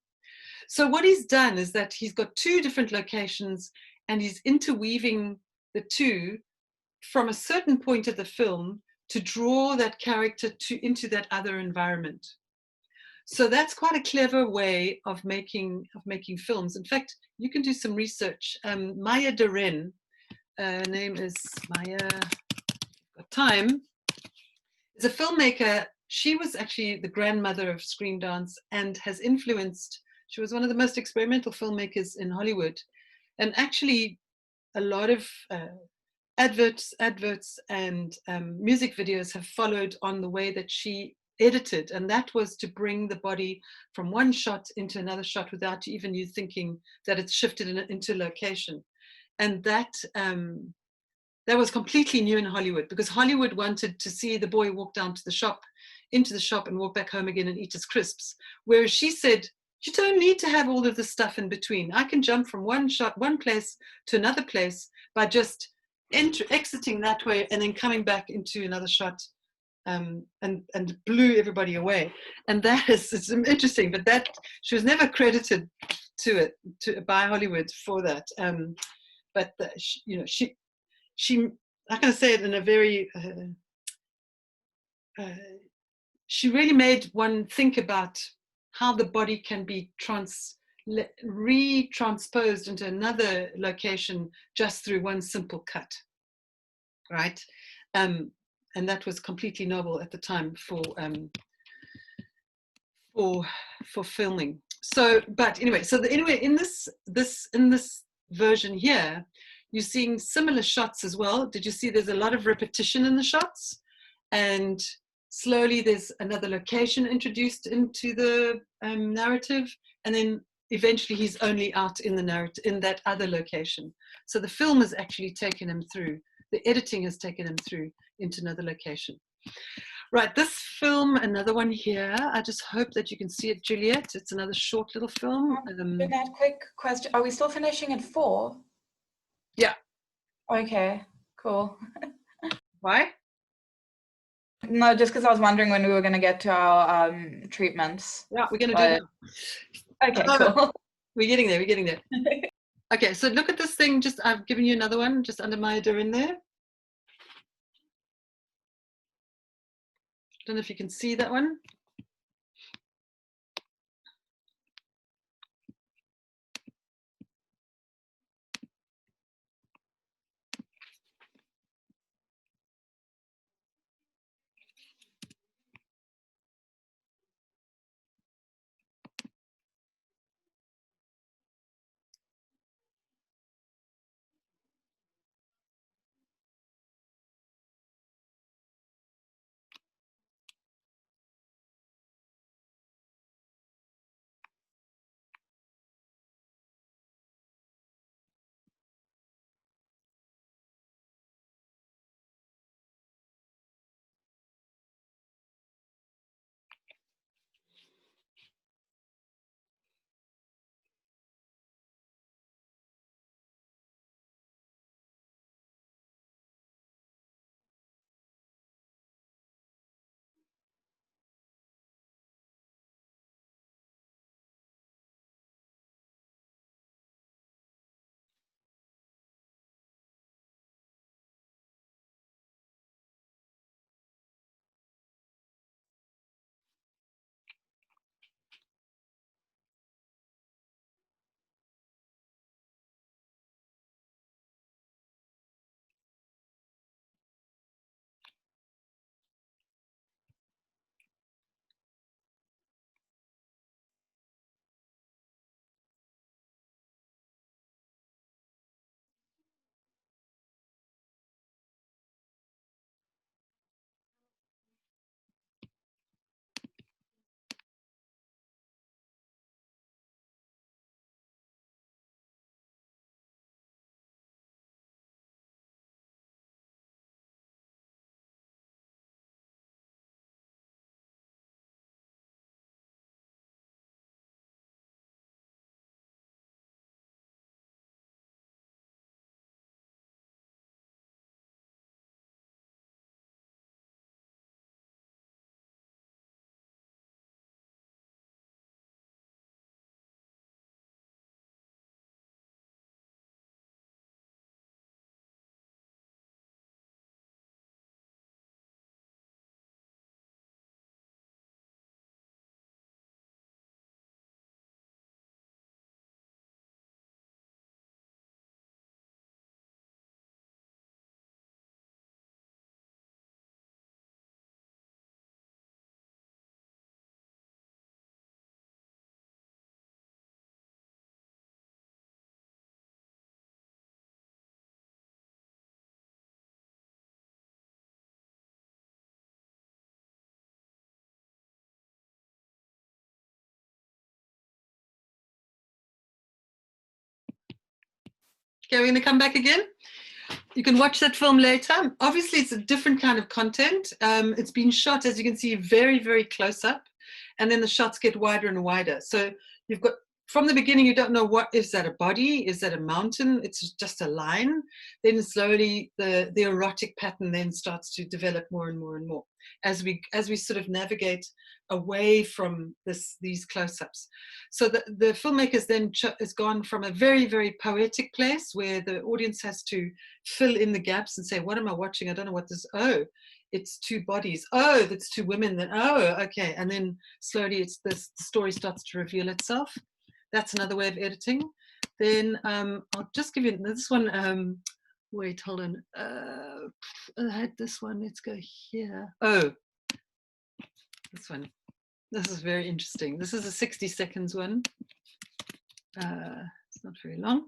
So what he's done is that he's got two different locations, and he's interweaving the two from a certain point of the film to draw that character into that other environment. So that's quite a clever way of making films. In fact, you can do some research. Maya Deren, her name is Maya Time, is a filmmaker. She was actually the grandmother of Screendance and has influenced. She was one of the most experimental filmmakers in Hollywood, and actually a lot of adverts and music videos have followed on the way that she edited, and that was to bring the body from one shot into another shot without even you thinking that it's shifted into location. And that was completely new in Hollywood, because Hollywood wanted to see the boy walk down to the shop, into the shop, and walk back home again and eat his crisps. Whereas she said, you don't need to have all of this stuff in between. I can jump from one place to another place by just exiting that way and then coming back into another shot, and blew everybody away. And that is, it's interesting, but that she was never credited by Hollywood for that. But she I'm going to say it in a very she really made one think about how the body can be retransposed into another location just through one simple cut, right? And that was completely novel at the time for filming. So, but anyway, in this version here, you're seeing similar shots as well. Did you see there's a lot of repetition in the shots, and slowly there's another location introduced into the narrative, and then eventually he's only out in the narrative in that other location. So the film has actually taken him through, the editing has taken him through into another location. Right, this film, another one here. I just hope that you can see it, Juliet. It's another short little film. That quick question. Are we still finishing at 4? Yeah. Okay, cool. Why? No, just because I was wondering when we were going to get to our treatments. Yeah, we're going to do that. Okay, cool. We're getting there. Okay, so look at this thing. Just I've given you another one just under Maya in there. Don't know if you can see that one. Okay, we're going to come back again. You can watch that film later. Obviously, it's a different kind of content. It's been shot, as you can see, very, very close up. And then the shots get wider and wider. So you've got, from the beginning, you don't know what, is that a body? Is that a mountain? It's just a line. Then slowly the erotic pattern then starts to develop more and more and more as we sort of navigate away from these close-ups. So the filmmakers then has gone from a very, very poetic place where the audience has to fill in the gaps and say, what am I watching? I don't know what this, oh, it's two bodies. Oh, that's two women. Then, oh, okay. And then slowly the story starts to reveal itself. That's another way of editing. Then I'll just give you this one. Wait, hold on. I had this one. Let's go here. Oh, this one. This is very interesting. This is a 60 seconds one. It's not very long.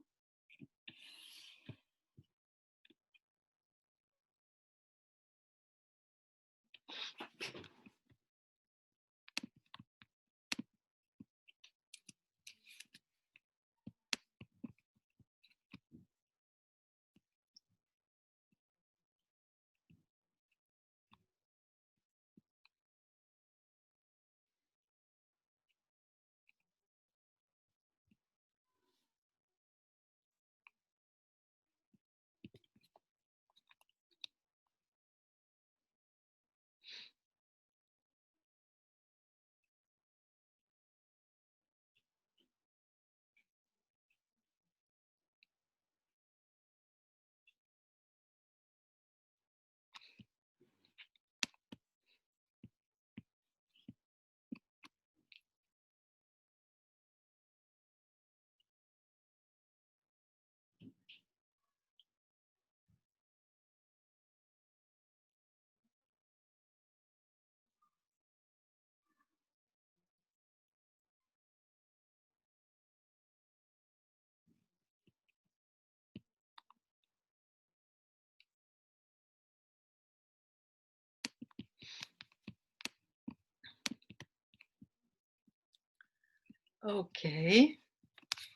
Okay,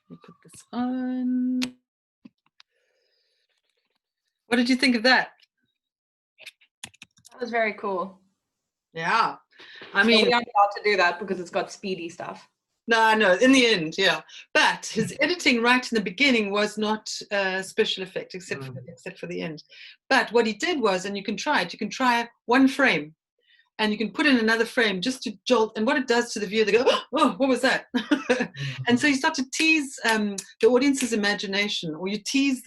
let me put this on. What did you think of that? That was very cool. Yeah, I So mean, we aren't allowed to do that because it's got speedy stuff. no, in the end, yeah. But his editing right in the beginning was not special effect, except for the end. But what he did was, and you can try it, you can try one frame and you can put in another frame just to jolt. And what it does to the viewer, they go, oh, what was that? And so you start to tease the audience's imagination, or you tease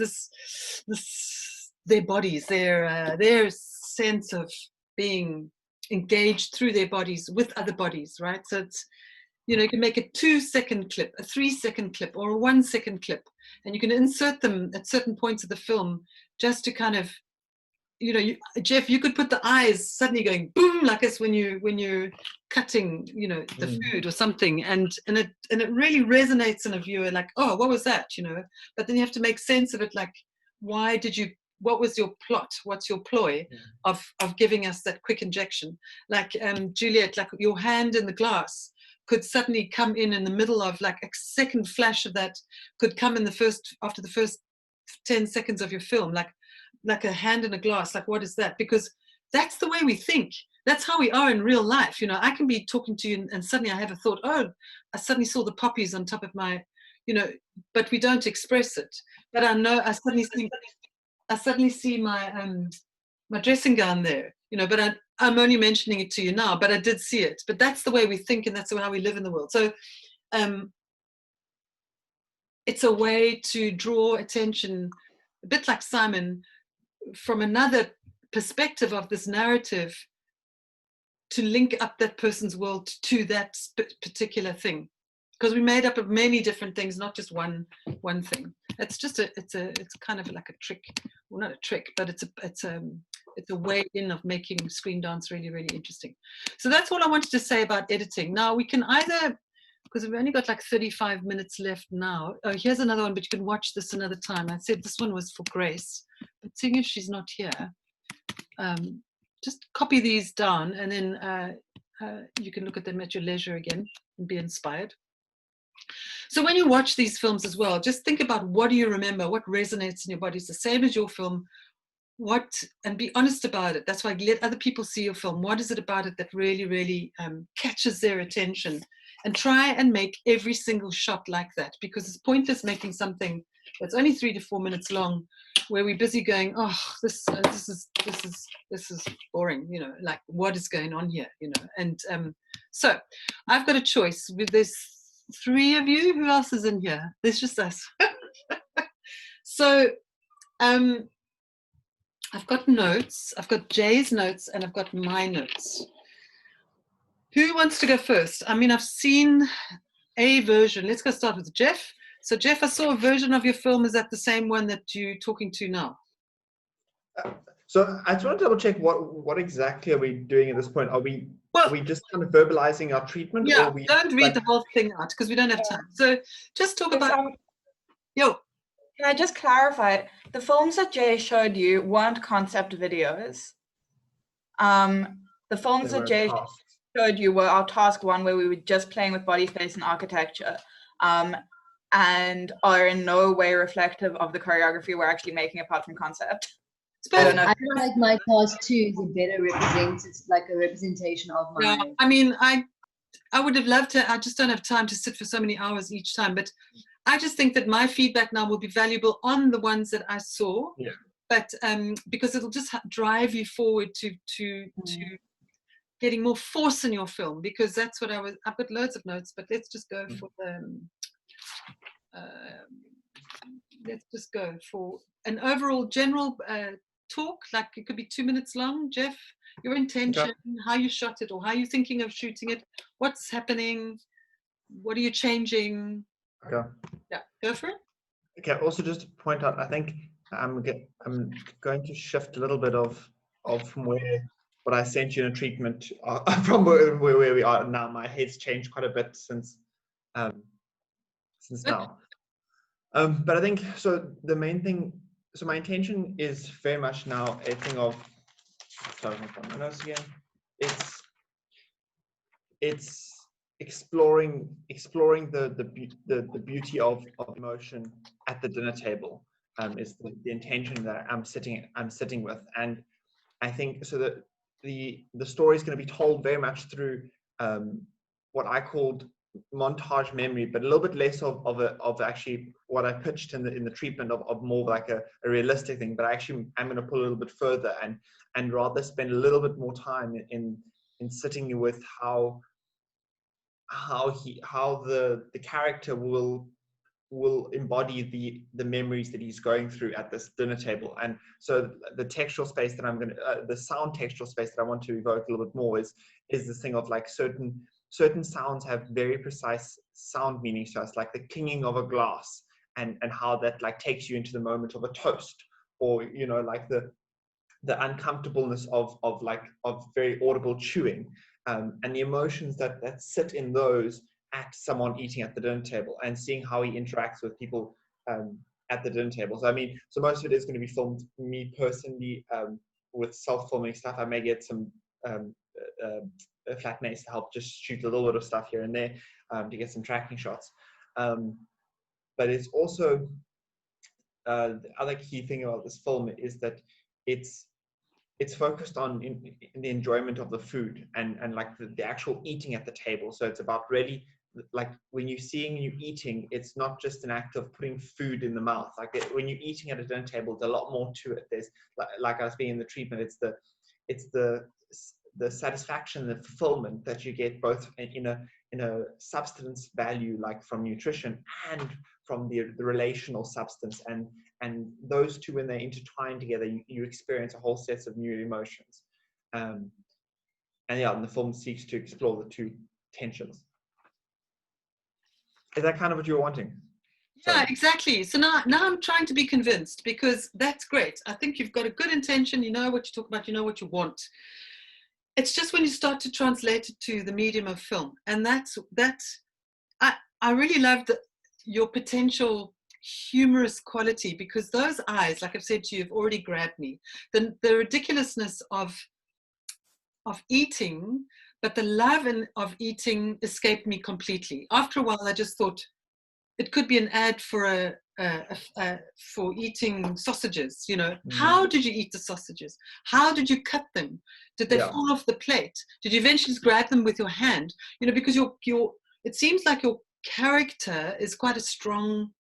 their bodies, their sense of being engaged through their bodies with other bodies, right? So it's, you can make a 2-second clip, a 3-second clip, or a 1-second clip, and you can insert them at certain points of the film just to kind of, Jeff, you could put the eyes suddenly going boom, like it's when you're cutting, the food or something, and it really resonates in a viewer, like, oh, what was that, But then you have to make sense of it, like, what was your plot? What's your ploy of giving us that quick injection? Like Juliet, like your hand in the glass could suddenly come in the middle of, like, a second flash of that could come in after the first 10 seconds of your film, like a hand in a glass. Like, what is that? Because that's the way we think. That's how we are in real life. I can be talking to you and suddenly I have a thought, oh, I suddenly saw the poppies on top of my, but we don't express it. But I know I suddenly see my dressing gown there, but I'm only mentioning it to you now, but I did see it. But that's the way we think, and that's how we live in the world. So it's a way to draw attention, a bit like Simon, from another perspective of this narrative, to link up that person's world to that particular thing, because we made up of many different things, not just one thing. It's just it's kind of like a trick, well, not a trick, but it's a way in of making screen dance really, really interesting. So that's all I wanted to say about editing. Now we can either, because we've only got like 35 minutes left now. Oh, here's another one, but you can watch this another time. I said this one was for Grace, but seeing as she's not here, just copy these down, and then you can look at them at your leisure again and be inspired. So when you watch these films as well, just think about what do you remember, what resonates in your body. It's the same as your film. And be honest about it. That's why let other people see your film. What is it about it that really, really catches their attention? And try and make every single shot like that, because it's pointless making something that's only 3 to 4 minutes long, where we're busy going, oh, this is boring, you know, like what is going on here, you know? And so I've got a choice. There's 3 of you. Who else is in here? There's just us. So I've got notes. I've got Jay's notes and I've got my notes. Who wants to go first? I mean, I've seen a version. Let's go start with Jeff. So Jeff, I saw a version of your film. Is that the same one that you're talking to now? So I just want to double check what exactly are we doing at this point? Are we just kind of verbalizing our treatment? Yeah, or we, don't read the whole thing out because we don't have time. So just talk about, Can I just clarify? The films that Jay showed you weren't concept videos. The films that Jay showed you were our task 1, where we were just playing with body space and architecture, and are in no way reflective of the choreography we're actually making apart from concept. I feel like my task 2 is a better representation of my. Yeah, I mean, I would have loved to. I just don't have time to sit for so many hours each time, but I just think that my feedback now will be valuable on the ones that I saw. Yeah. But because it'll just drive you forward to getting more force in your film, because that's what I've got loads of notes, but let's just go for let's just go for an overall general talk. Like it could be 2 minutes long. Jeff, your intention, how you shot it, or how you're thinking of shooting it, what's happening, what are you changing? Okay. Yeah, go for it. Okay. Also, just to point out, I think I'm going to shift a little bit of from what I sent you in a treatment from where we are now. My head's changed quite a bit since now. But I think so. The main thing. So my intention is very much now a thing of. Sorry, my notes again. It's exploring the beauty of emotion at the dinner table. Is the intention that I'm sitting with, and I think so that the story is going to be told very much through what I called montage memory, but a little bit less of actually what I pitched in the treatment of more like a realistic thing. But I'm going to pull a little bit further and rather spend a little bit more time in sitting with how the character will embody the memories that he's going through at this dinner table. And so the textual space that the sound textual space that I want to evoke a little bit more is this thing of like certain sounds have very precise sound meanings to us, like the clinging of a glass and how that like takes you into the moment of a toast, or you know, like the uncomfortableness of very audible chewing, and the emotions that sit in those at someone eating at the dinner table, and seeing how he interacts with people at the dinner table. So I mean, so most of it is going to be filmed me personally with self-filming stuff. I may get some flatmates to help just shoot a little bit of stuff here and there to get some tracking shots. But it's also the other key thing about this film is that it's focused on in the enjoyment of the food and like the actual eating at the table. So it's about really like when you're seeing you eating, it's not just an act of putting food in the mouth. Like when you're eating at a dinner table, there's a lot more to it. There's like I was being in the treatment, it's the satisfaction, the fulfillment that you get both in a substance value, like from nutrition, and from the relational substance, and those two, when they intertwine together, you experience a whole set of new emotions. And the film seeks to explore the two tensions. Is that kind of what you were wanting? Yeah, exactly. So now I'm trying to be convinced, because that's great. I think you've got a good intention. You know what you talk about. You know what you want. It's just when you start to translate it to the medium of film, and I really loved your potential humorous quality, because those eyes, like I've said to you, have already grabbed me. The ridiculousness of eating, but the love of eating escaped me completely. After a while, I just thought it could be an ad for for eating sausages. You know, how did you eat the sausages? How did you cut them? Did they fall off the plate? Did you eventually just grab them with your hand? You know, because it seems like your character is quite a strong,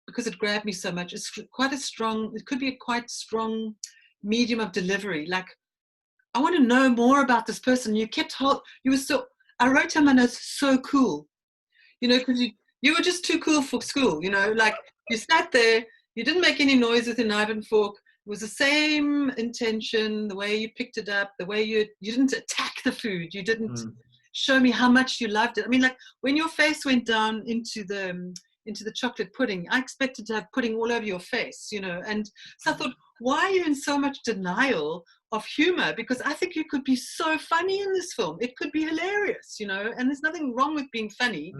because it grabbed me so much, it's quite a strong, it could be a quite strong medium of delivery. Like, I want to know more about this person. You were so, I wrote him and it's so cool, you know, because you were just too cool for school, you know, like you sat there, you didn't make any noise with your knife and fork. It was the same intention, the way you picked it up, the way you didn't attack the food. You didn't show me how much you loved it. I mean, like when your face went down into the chocolate pudding, I expected to have pudding all over your face, you know. And so I thought, why are you in so much denial of humor? Because I think you could be so funny in this film. It could be hilarious, you know, and there's nothing wrong with being funny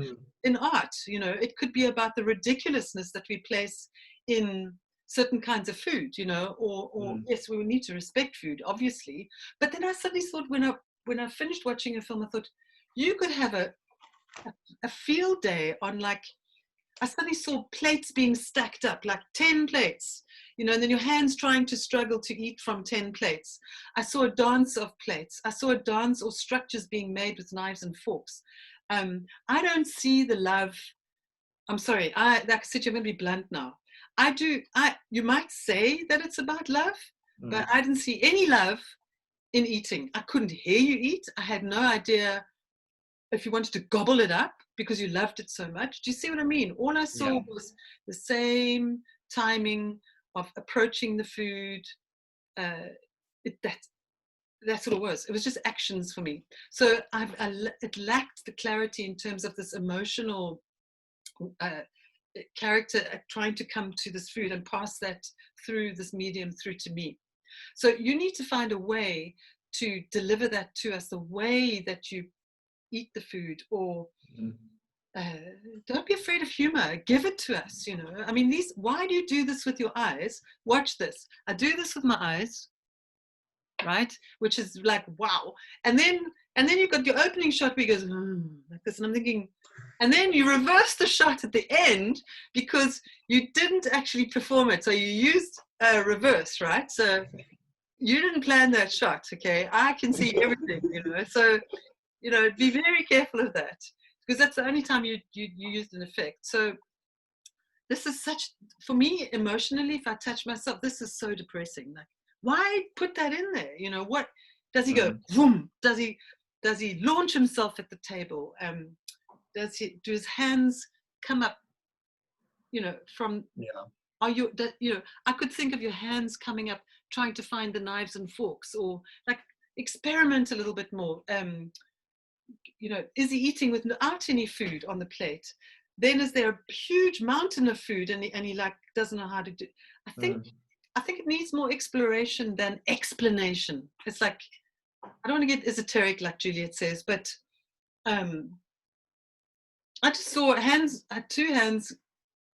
in art, you know. It could be about the ridiculousness that we place in certain kinds of food, you know, or yes, we need to respect food, obviously. But then I suddenly thought, when I finished watching a film, I thought, you could have a field day on, like, I suddenly saw plates being stacked up, like 10 plates, you know, and then your hands trying to struggle to eat from 10 plates. I saw a dance of plates. I saw a dance or structures being made with knives and forks. I don't see the love. I'm sorry, like I said, you're going to be blunt now. You might say that it's about love, but I didn't see any love in eating. I couldn't hear you eat. I had no idea if you wanted to gobble it up because you loved it so much. Do you see what I mean? All I saw was the same timing of approaching the food. That's what it was. It was just actions for me. So it lacked the clarity in terms of this emotional character trying to come to this food and pass that through this medium through to me. So you need to find a way to deliver that to us, the way that you eat the food, or don't be afraid of humor. Give it to us, you know. I mean, why do you do this with your eyes? Watch this. I do this with my eyes, right? Which is like, wow. And then you've got your opening shot where he goes like this, and I'm thinking, and then you reverse the shot at the end because you didn't actually perform it. So you used a reverse, right? So you didn't plan that shot, okay? I can see everything, you know. So, you know, be very careful of that, because that's the only time you used an effect. So this is such, for me, emotionally, if I touch myself, this is so depressing. Like, why put that in there? You know, what does he go boom? Does he launch himself at the table? Do his hands come up, you know, from I could think of your hands coming up trying to find the knives and forks, or like experiment a little bit more. You know, is he eating without any food on the plate? Then is there a huge mountain of food and he like doesn't know how to do? I think it needs more exploration than explanation. It's like, I don't want to get esoteric like Juliet says, but I just saw two hands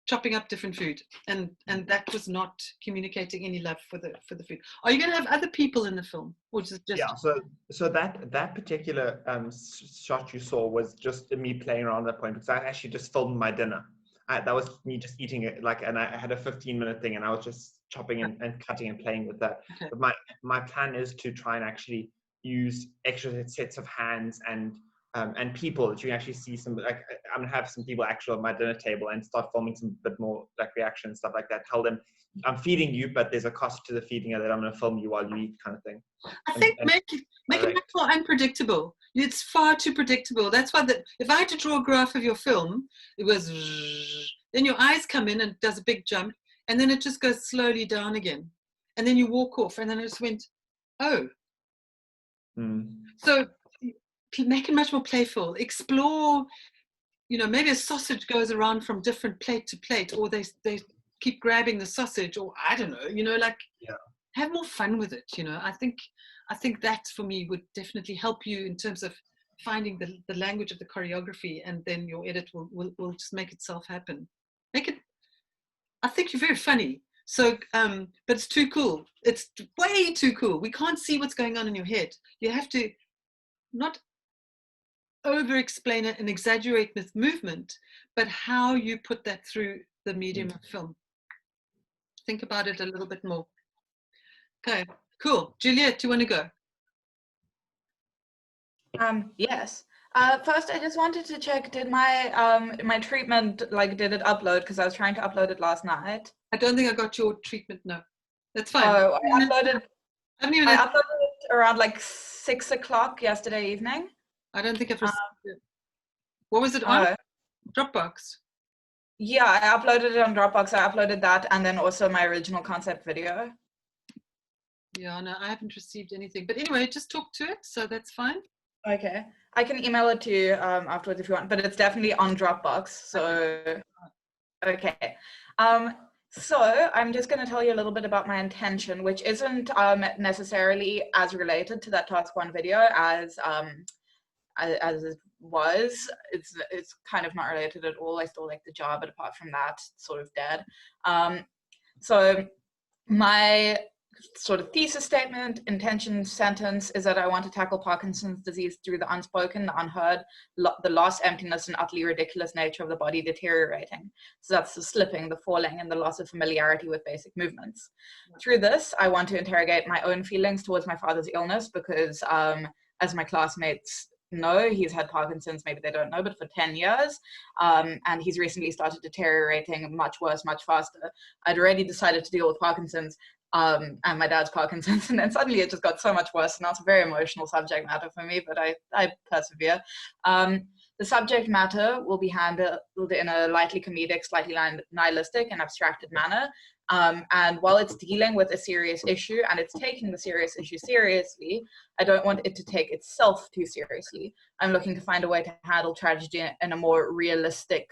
chopping up different food, and that was not communicating any love for the food. Are you going to have other people in the film, or just so that particular shot you saw was just me playing around at that point, because I actually just filmed my dinner. That was me just eating it, like, and I had a 15-minute thing, and I was just chopping and cutting and playing with that. Okay. But my plan is to try and actually use extra sets of hands and people that you can actually see some, like, I'm gonna have some people actually at my dinner table and start filming some bit more like reaction stuff like that. Tell them I'm feeding you, but there's a cost to the feeding of that. I'm gonna film you while you eat, kind of thing. I think make it much more unpredictable. It's far too predictable. That's why if I had to draw a graph of your film, it was then your eyes come in and it does a big jump, and then it just goes slowly down again, and then you walk off, and then it just went, oh. So make it much more playful. Explore, you know, maybe a sausage goes around from different plate to plate, or they keep grabbing the sausage, or I don't know, you know, like have more fun with it, you know. I think that for me would definitely help you in terms of finding the language of the choreography, and then your edit will just make itself happen. I think you're very funny. So, but it's too cool. It's way too cool. We can't see what's going on in your head. You have to not over-explain it and exaggerate with movement, but how you put that through the medium of film. Think about it a little bit more. Okay, cool. Juliet, do you want to go? Yes. First, I just wanted to check, did my my treatment, like, did it upload? Because I was trying to upload it last night. I don't think I got your treatment, no. That's fine. Oh, I uploaded I it around like 6 o'clock yesterday evening. I don't think I've received it. What was it on? Dropbox? Yeah, I uploaded it on Dropbox. I uploaded that and then also my original concept video. Yeah, no, I haven't received anything. But anyway, just talk to it, so that's fine. Okay. I can email it to you afterwards if you want, but it's definitely on Dropbox. So, okay. So I'm just going to tell you a little bit about my intention, which isn't necessarily as related to that task 1 video as it was. It's kind of not related at all. I still like the job, but apart from that, it's sort of dead. So my sort of thesis statement, intention sentence is that I want to tackle Parkinson's disease through the unspoken, the unheard, the loss, emptiness, and utterly ridiculous nature of the body deteriorating. So that's the slipping, the falling, and the loss of familiarity with basic movements. Through this, I want to interrogate my own feelings towards my father's illness because, as my classmates know, he's had Parkinson's, maybe they don't know, but for 10 years. And he's recently started deteriorating much worse, much faster. I'd already decided to deal with Parkinson's and my dad's Parkinson's, and then suddenly it just got so much worse. And that's a very emotional subject matter for me, but I persevere. The subject matter will be handled in a lightly comedic, slightly nihilistic and abstracted manner. And while it's dealing with a serious issue and it's taking the serious issue seriously, I don't want it to take itself too seriously. I'm looking to find a way to handle tragedy in a more realistic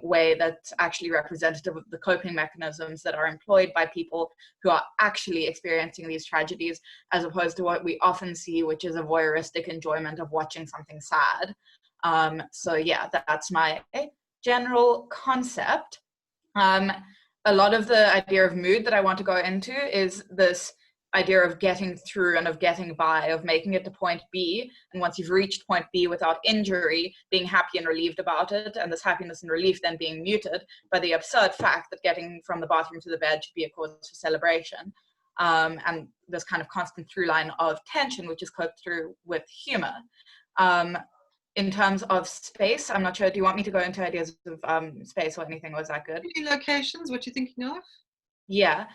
way that's actually representative of the coping mechanisms that are employed by people who are actually experiencing these tragedies, as opposed to what we often see, which is a voyeuristic enjoyment of watching something sad. So yeah, that's my general concept. A lot of the idea of mood that I want to go into is this idea of getting through and of getting by, of making it to point B. And once you've reached point B without injury, being happy and relieved about it, and this happiness and relief then being muted by the absurd fact that getting from the bathroom to the bed should be a cause for celebration. And this kind of constant through line of tension, which is coped through with humor. In terms of space, I'm not sure, do you want me to go into ideas of space or anything, or is that good? Any locations, what you're thinking of? Yeah,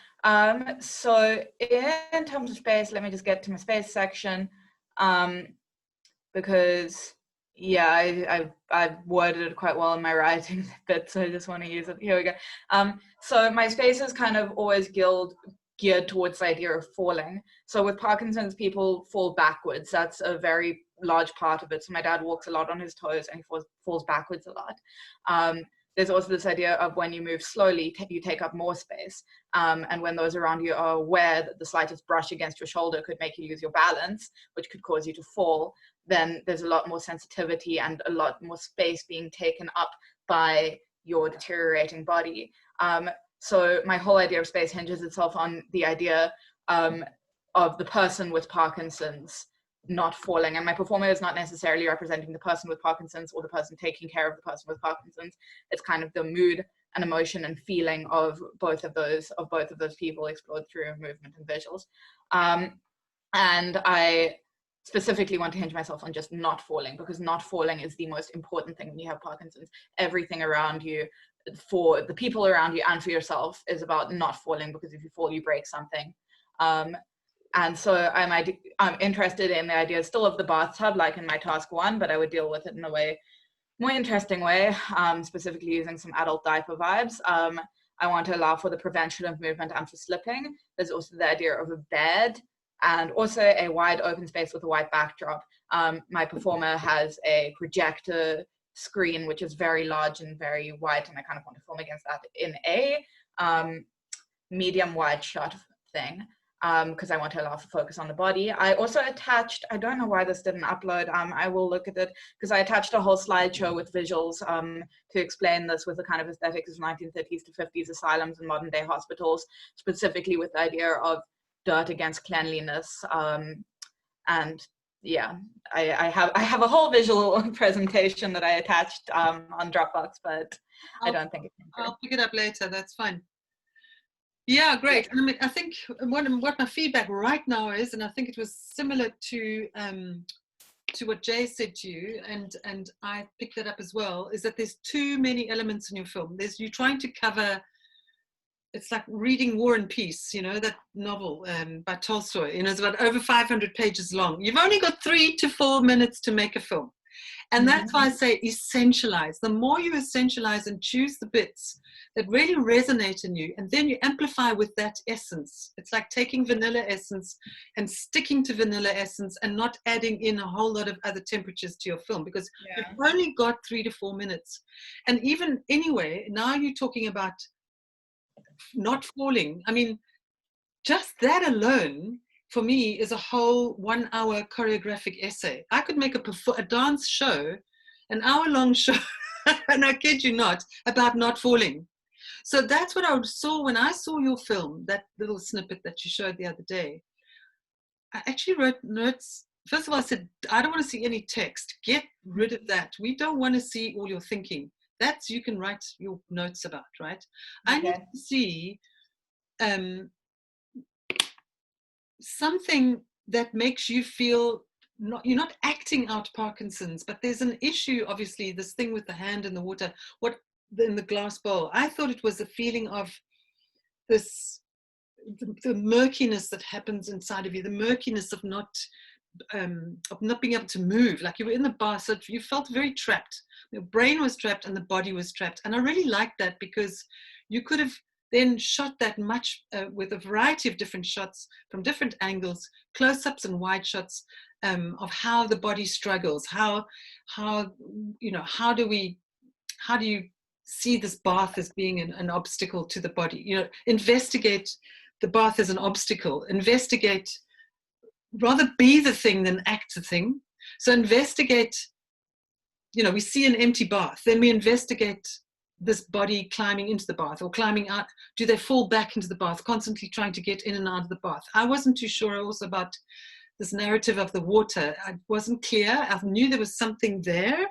so in terms of space, let me just get to my space section, because, yeah, I've worded it quite well in my writing bit, so I just want to use it. Here we go. So my space is kind of always geared towards the idea of falling. So with Parkinson's, people fall backwards. That's a very large part of it. So my dad walks a lot on his toes and he falls backwards a lot. There's also this idea of when you move slowly, you take up more space. And when those around you are aware that the slightest brush against your shoulder could make you lose your balance, which could cause you to fall, then there's a lot more sensitivity and a lot more space being taken up by your deteriorating body. So my whole idea of space hinges itself on the idea of the person with Parkinson's not falling, and my performer is not necessarily representing the person with Parkinson's or the person taking care of the person with Parkinson's. It's kind of the mood and emotion and feeling of both of those people explored through movement and visuals. And I specifically want to hinge myself on just not falling, because not falling is the most important thing when you have Parkinson's. Everything around you, for the people around you and for yourself, is about not falling, because if you fall, you break something. And so I'm interested in the idea still of the bathtub, like in my task 1, but I would deal with it in a more interesting way, specifically using some adult diaper vibes. I want to allow for the prevention of movement and for slipping. There's also the idea of a bed and also a wide open space with a white backdrop. My performer has a projector screen, which is very large and very wide, and I kind of want to film against that in a medium wide shot thing. Because I want to allow for focus on the body. I also attached, I don't know why this didn't upload, I will look at it, because I attached a whole slideshow with visuals to explain this with the kind of aesthetics of 1930s to 50s asylums and modern day hospitals, specifically with the idea of dirt against cleanliness, and yeah, I have a whole visual presentation that I attached on Dropbox, but I don't think it came through. I'll pick it up later. That's fine. Yeah, great. And I mean, I think what my feedback right now is, and I think it was similar to what Jay said to you, and I picked that up as well, is that there's too many elements in your film. You're trying to cover. It's like reading War and Peace, you know, that novel by Tolstoy. You know, it's about over 500 pages long. You've only got 3 to 4 minutes to make a film. And that's why I say essentialize. The more you essentialize and choose the bits that really resonate in you, and then you amplify with that essence. It's like taking vanilla essence and sticking to vanilla essence and not adding in a whole lot of other temperatures to your film, because you've only got 3 to 4 minutes. And even anyway, now you're talking about not falling. I mean, just that alone for me is a whole 1 hour choreographic essay. I could make a dance show, an hour-long show, and I kid you not, about not falling. So that's what I saw when I saw your film, that little snippet that you showed the other day. I actually wrote notes. First of all, I said, I don't want to see any text. Get rid of that. We don't want to see all your thinking. That's you can write your notes about, right? Okay. I need to see something that makes you feel you're not acting out Parkinson's, but there's an issue, obviously, this thing with the hand in the water, in the glass bowl. I thought it was a feeling of this, the murkiness that happens inside of you, the murkiness of not being able to move, like you were in the bath, so you felt very trapped. Your brain was trapped and the body was trapped. And I really liked that, because you could have then shot that much with a variety of different shots from different angles, close-ups and wide shots of how the body struggles, how you know, how do you see this bath as being an obstacle to the body? You know, investigate the bath as an obstacle, investigate, rather be the thing than act the thing. So investigate, you know, we see an empty bath, then we investigate this body climbing into the bath or climbing out. Do they fall back into the bath, constantly trying to get in and out of the bath? I wasn't too sure also about this narrative of the water. I wasn't clear. I knew there was something there,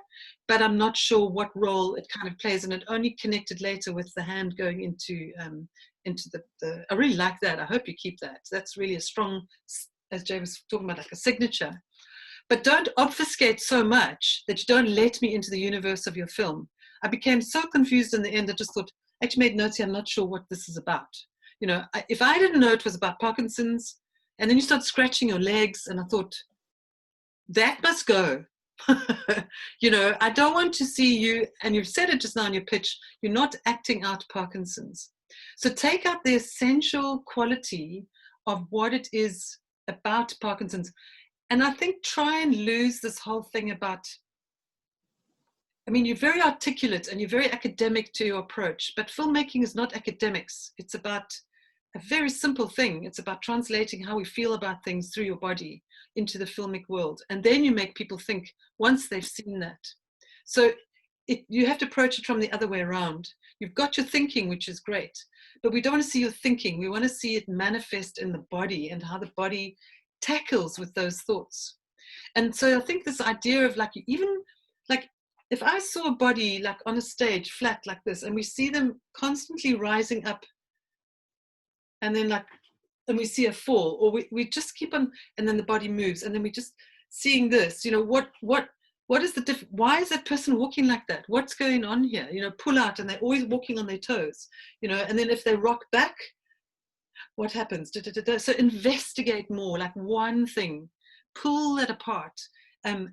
but I'm not sure what role it kind of plays. And it only connected later with the hand going into the I really like that. I hope you keep that. That's really a strong, as Jay was talking about, like a signature. But don't obfuscate so much that you don't let me into the universe of your film. I became so confused in the end, I just thought, I actually made notes here, I'm not sure what this is about. You know, if I didn't know it was about Parkinson's, and then you start scratching your legs, and I thought, that must go. You know, I don't want to see you, and you've said it just now in your pitch, you're not acting out Parkinson's. So take out the essential quality of what it is about Parkinson's. And I think try and lose this whole thing about, I mean, you're very articulate and you're very academic to your approach, but filmmaking is not academics. It's about a very simple thing. It's about translating how we feel about things through your body into the filmic world. And then you make people think once they've seen that. So you have to approach it from the other way around. You've got your thinking, which is great, but we don't want to see your thinking. We want to see it manifest in the body and how the body tackles with those thoughts. And so I think this idea of like, even like, if I saw a body like on a stage flat like this, and we see them constantly rising up, and then like, and we see a fall, or we just keep on, and then the body moves, and then we just seeing this, you know, what is the why is that person walking like that? What's going on here? You know, pull out, and they're always walking on their toes, you know, and then if they rock back, what happens? So investigate more, like one thing, pull that apart.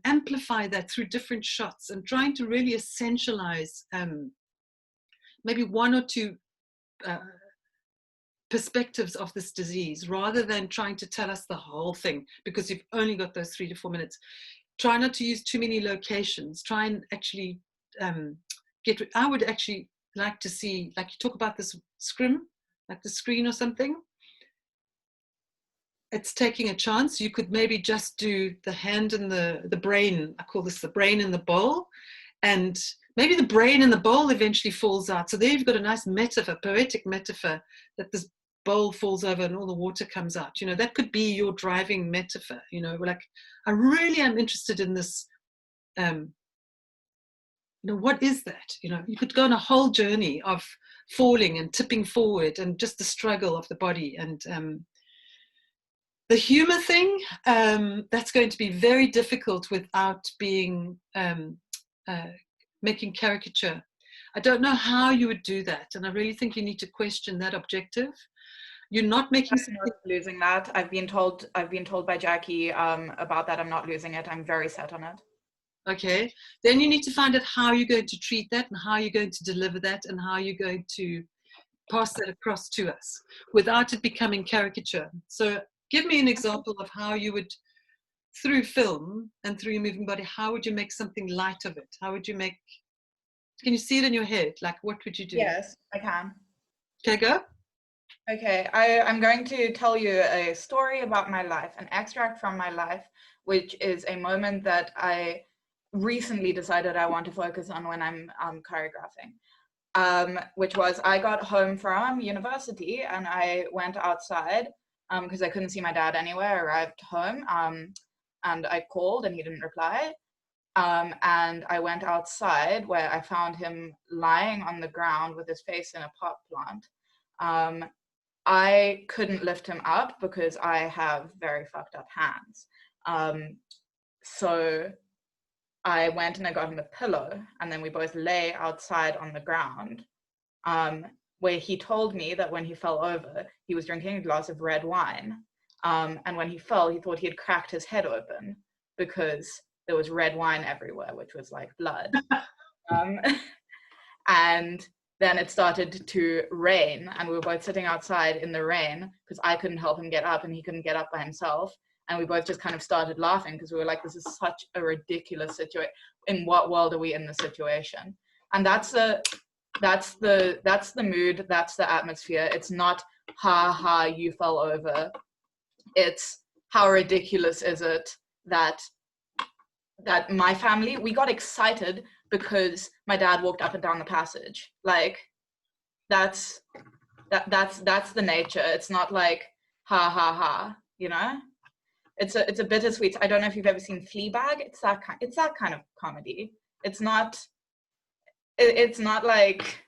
Amplify that through different shots, and trying to really essentialize maybe 1 or 2 perspectives of this disease, rather than trying to tell us the whole thing, because you've only got those 3 to 4 minutes. Try not to use too many locations. Try and actually I would actually like to see, like you talk about this scrim, like the screen or something. It's taking a chance. You could maybe just do the hand and the brain. I call this the brain in the bowl. And maybe the brain in the bowl eventually falls out. So there you've got a nice metaphor, poetic metaphor, that this bowl falls over and all the water comes out. You know, that could be your driving metaphor. You know, like, I really am interested in this. You know, what is that? You know, you could go on a whole journey of falling and tipping forward and just the struggle of the body. And the humor thing, that's going to be very difficult without being making caricature. I don't know how you would do that, and I really think you need to question that objective. You're not making I'm not losing that. I've been told by Jackie about that. I'm not losing it. I'm very set on it. Okay, then you need to find out how you're going to treat that and how you're going to deliver that and how you're going to pass that across to us without it becoming caricature. So give me an example of how you would, through film and through your moving body, how would you make something light of it? How would you make, can you see it in your head? Like, what would you do? Yes, I can. Okay, go. Okay, I'm going to tell you a story about my life, an extract from my life, which is a moment that I recently decided I want to focus on when I'm choreographing, which was I got home from university and I went outside because I couldn't see my dad anywhere. I arrived home and I called and he didn't reply. And I went outside where I found him lying on the ground with his face in a pot plant. I couldn't lift him up because I have very fucked up hands. So I went and I got him a pillow and then we both lay outside on the ground, where he told me that when he fell over, he was drinking a glass of red wine. And when he fell, he thought he had cracked his head open because there was red wine everywhere, which was like blood. And then it started to rain and we were both sitting outside in the rain because I couldn't help him get up and he couldn't get up by himself. And we both just kind of started laughing because we were like, this is such a ridiculous situation. In what world are we in this situation? And that's the mood, that's the atmosphere. It's not, ha ha, you fell over. It's how ridiculous is it that my family, we got excited because my dad walked up and down the passage. Like, that's the nature. It's not like, ha ha ha, you know? It's a bittersweet. I don't know if you've ever seen Fleabag. It's that kind of comedy. It's not like,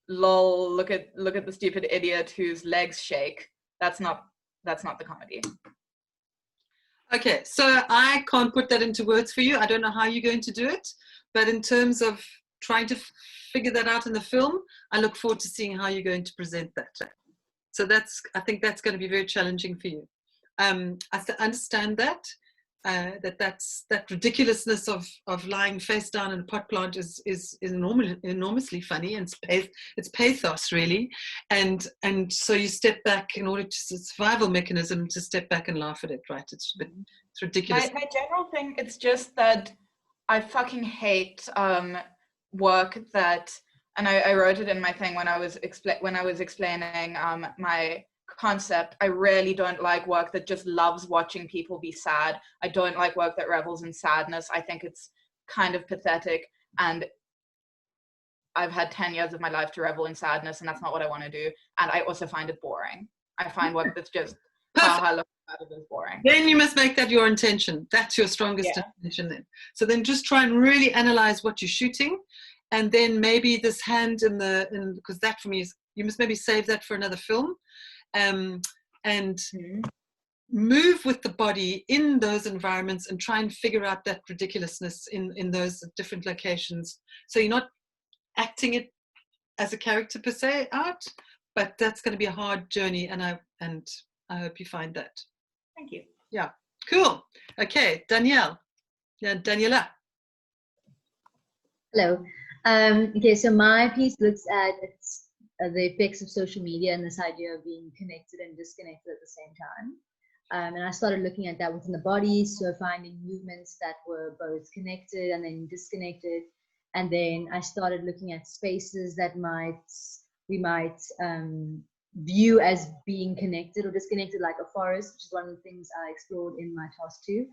lol, look at the stupid idiot whose legs shake. That's not the comedy. Okay, so I can't put that into words for you. I don't know how you're going to do it, but in terms of trying to figure that out in the film, I look forward to seeing how you're going to present that. So I think that's going to be very challenging for you. I understand that that ridiculousness of lying face down in a pot plant is enormously funny, and it's pathos really, and so you step back in order to, it's a survival mechanism to step back and laugh at it, right? It's ridiculous. My general thing, it's just that I fucking hate work that, and I wrote it in my thing when I was explaining my concept. I really don't like work that just loves watching people be sad. I don't like work that revels in sadness. I think it's kind of pathetic, and I've had 10 years of my life to revel in sadness, and that's not what I want to do. And I also find it boring. I find work that's just haha, look at it is boring. Then you must make that your intention. That's your strongest intention then. So then just try and really analyze what you're shooting, and then maybe this hand because that for me is, you must maybe save that for another film. And move with the body in those environments and try and figure out that ridiculousness in those different locations. So you're not acting it as a character per se out, but that's going to be a hard journey, and I hope you find that. Thank you. Yeah, cool. Okay, Daniela. Hello. Okay, so my piece looks at the effects of social media and this idea of being connected and disconnected at the same time. And I started looking at that within the body, so finding movements that were both connected and then disconnected. And then I started looking at spaces that we might view as being connected or disconnected, like a forest, which is one of the things I explored in my task 2,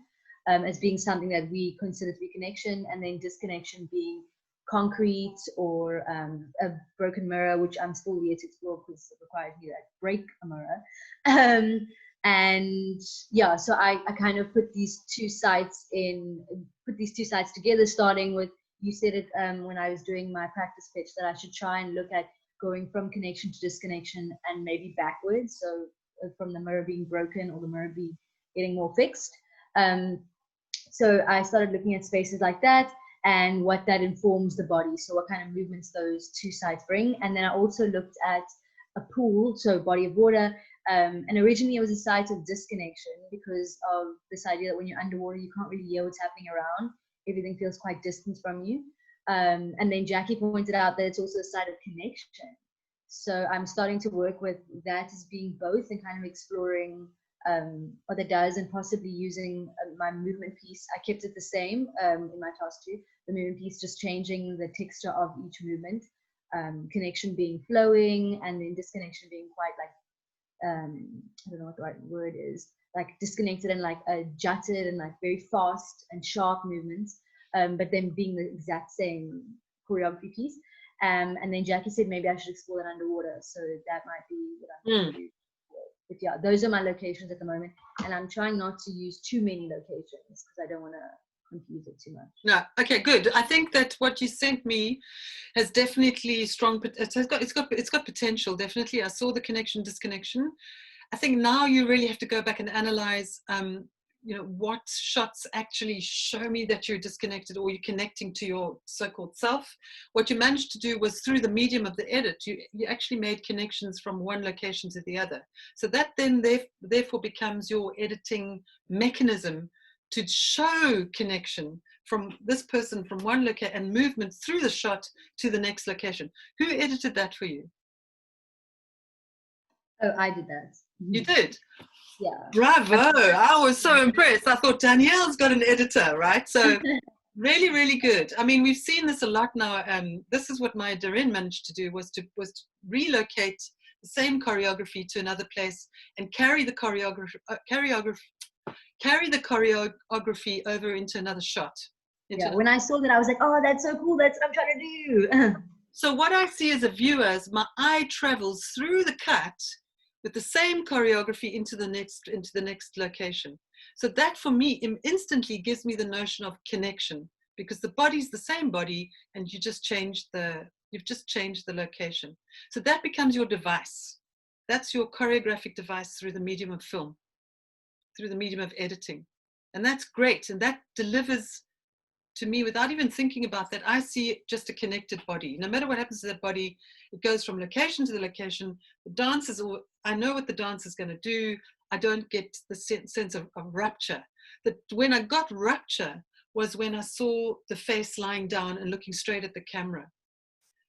as being something that we consider to be connection, and then disconnection being concrete or a broken mirror, which I'm still yet to explore because it requires me to break a mirror. And yeah, so I kind of put these two sites together, starting with, you said it when I was doing my practice pitch, that I should try and look at going from connection to disconnection and maybe backwards. So from the mirror being broken or the mirror getting more fixed. So I started looking at spaces like that and what that informs the body. So what kind of movements those two sides bring. And then I also looked at a pool, so body of water. And originally it was a site of disconnection because of this idea that when you're underwater, you can't really hear what's happening around. Everything feels quite distant from you. And then Jackie pointed out that it's also a site of connection. So I'm starting to work with that as being both and kind of exploring what that does, and possibly using my movement piece. I kept it the same in my task too. The movement piece, just changing the texture of each movement. Connection being flowing, and then disconnection being quite like, I don't know what the right word is, like disconnected and like jutted and like very fast and sharp movements, but then being the exact same choreography piece. And then Jackie said maybe I should explore that underwater, so that might be what I'm going to do. But yeah, those are my locations at the moment, and I'm trying not to use too many locations because I don't want to confuse it too much. No, okay, good. I think that what you sent me has definitely it's got potential. Definitely, I saw the connection disconnection. I think now you really have to go back and analyze, what shots actually show me that you're disconnected or you're connecting to your so-called self. What you managed to do was, through the medium of the edit, you actually made connections from one location to the other. So that then therefore becomes your editing mechanism to show connection from this person from one location and movement through the shot to the next location. Who edited that for you? Oh, I did that. You did? Yeah. Bravo. I was so impressed. I thought Danielle's got an editor, right? So really, really good. I mean, we've seen this a lot now. This is what my Darren managed to do, was to relocate the same choreography to another place and carry the choreography over into another shot. When I saw that, I was like, oh, that's so cool. That's what I'm trying to do. So what I see as a viewer is my eye travels through the cut with the same choreography into the next location. So that for me instantly gives me the notion of connection, because the body's the same body and you've just changed the location. So that becomes your device. That's your choreographic device through the medium of film, through the medium of editing. And that's great. And that delivers to me without even thinking about that. I see just a connected body. No matter what happens to that body, it goes from location to the location. The dancers, I know what the dance is going to do. I don't get the sense of rupture. That when I got rupture was when I saw the face lying down and looking straight at the camera.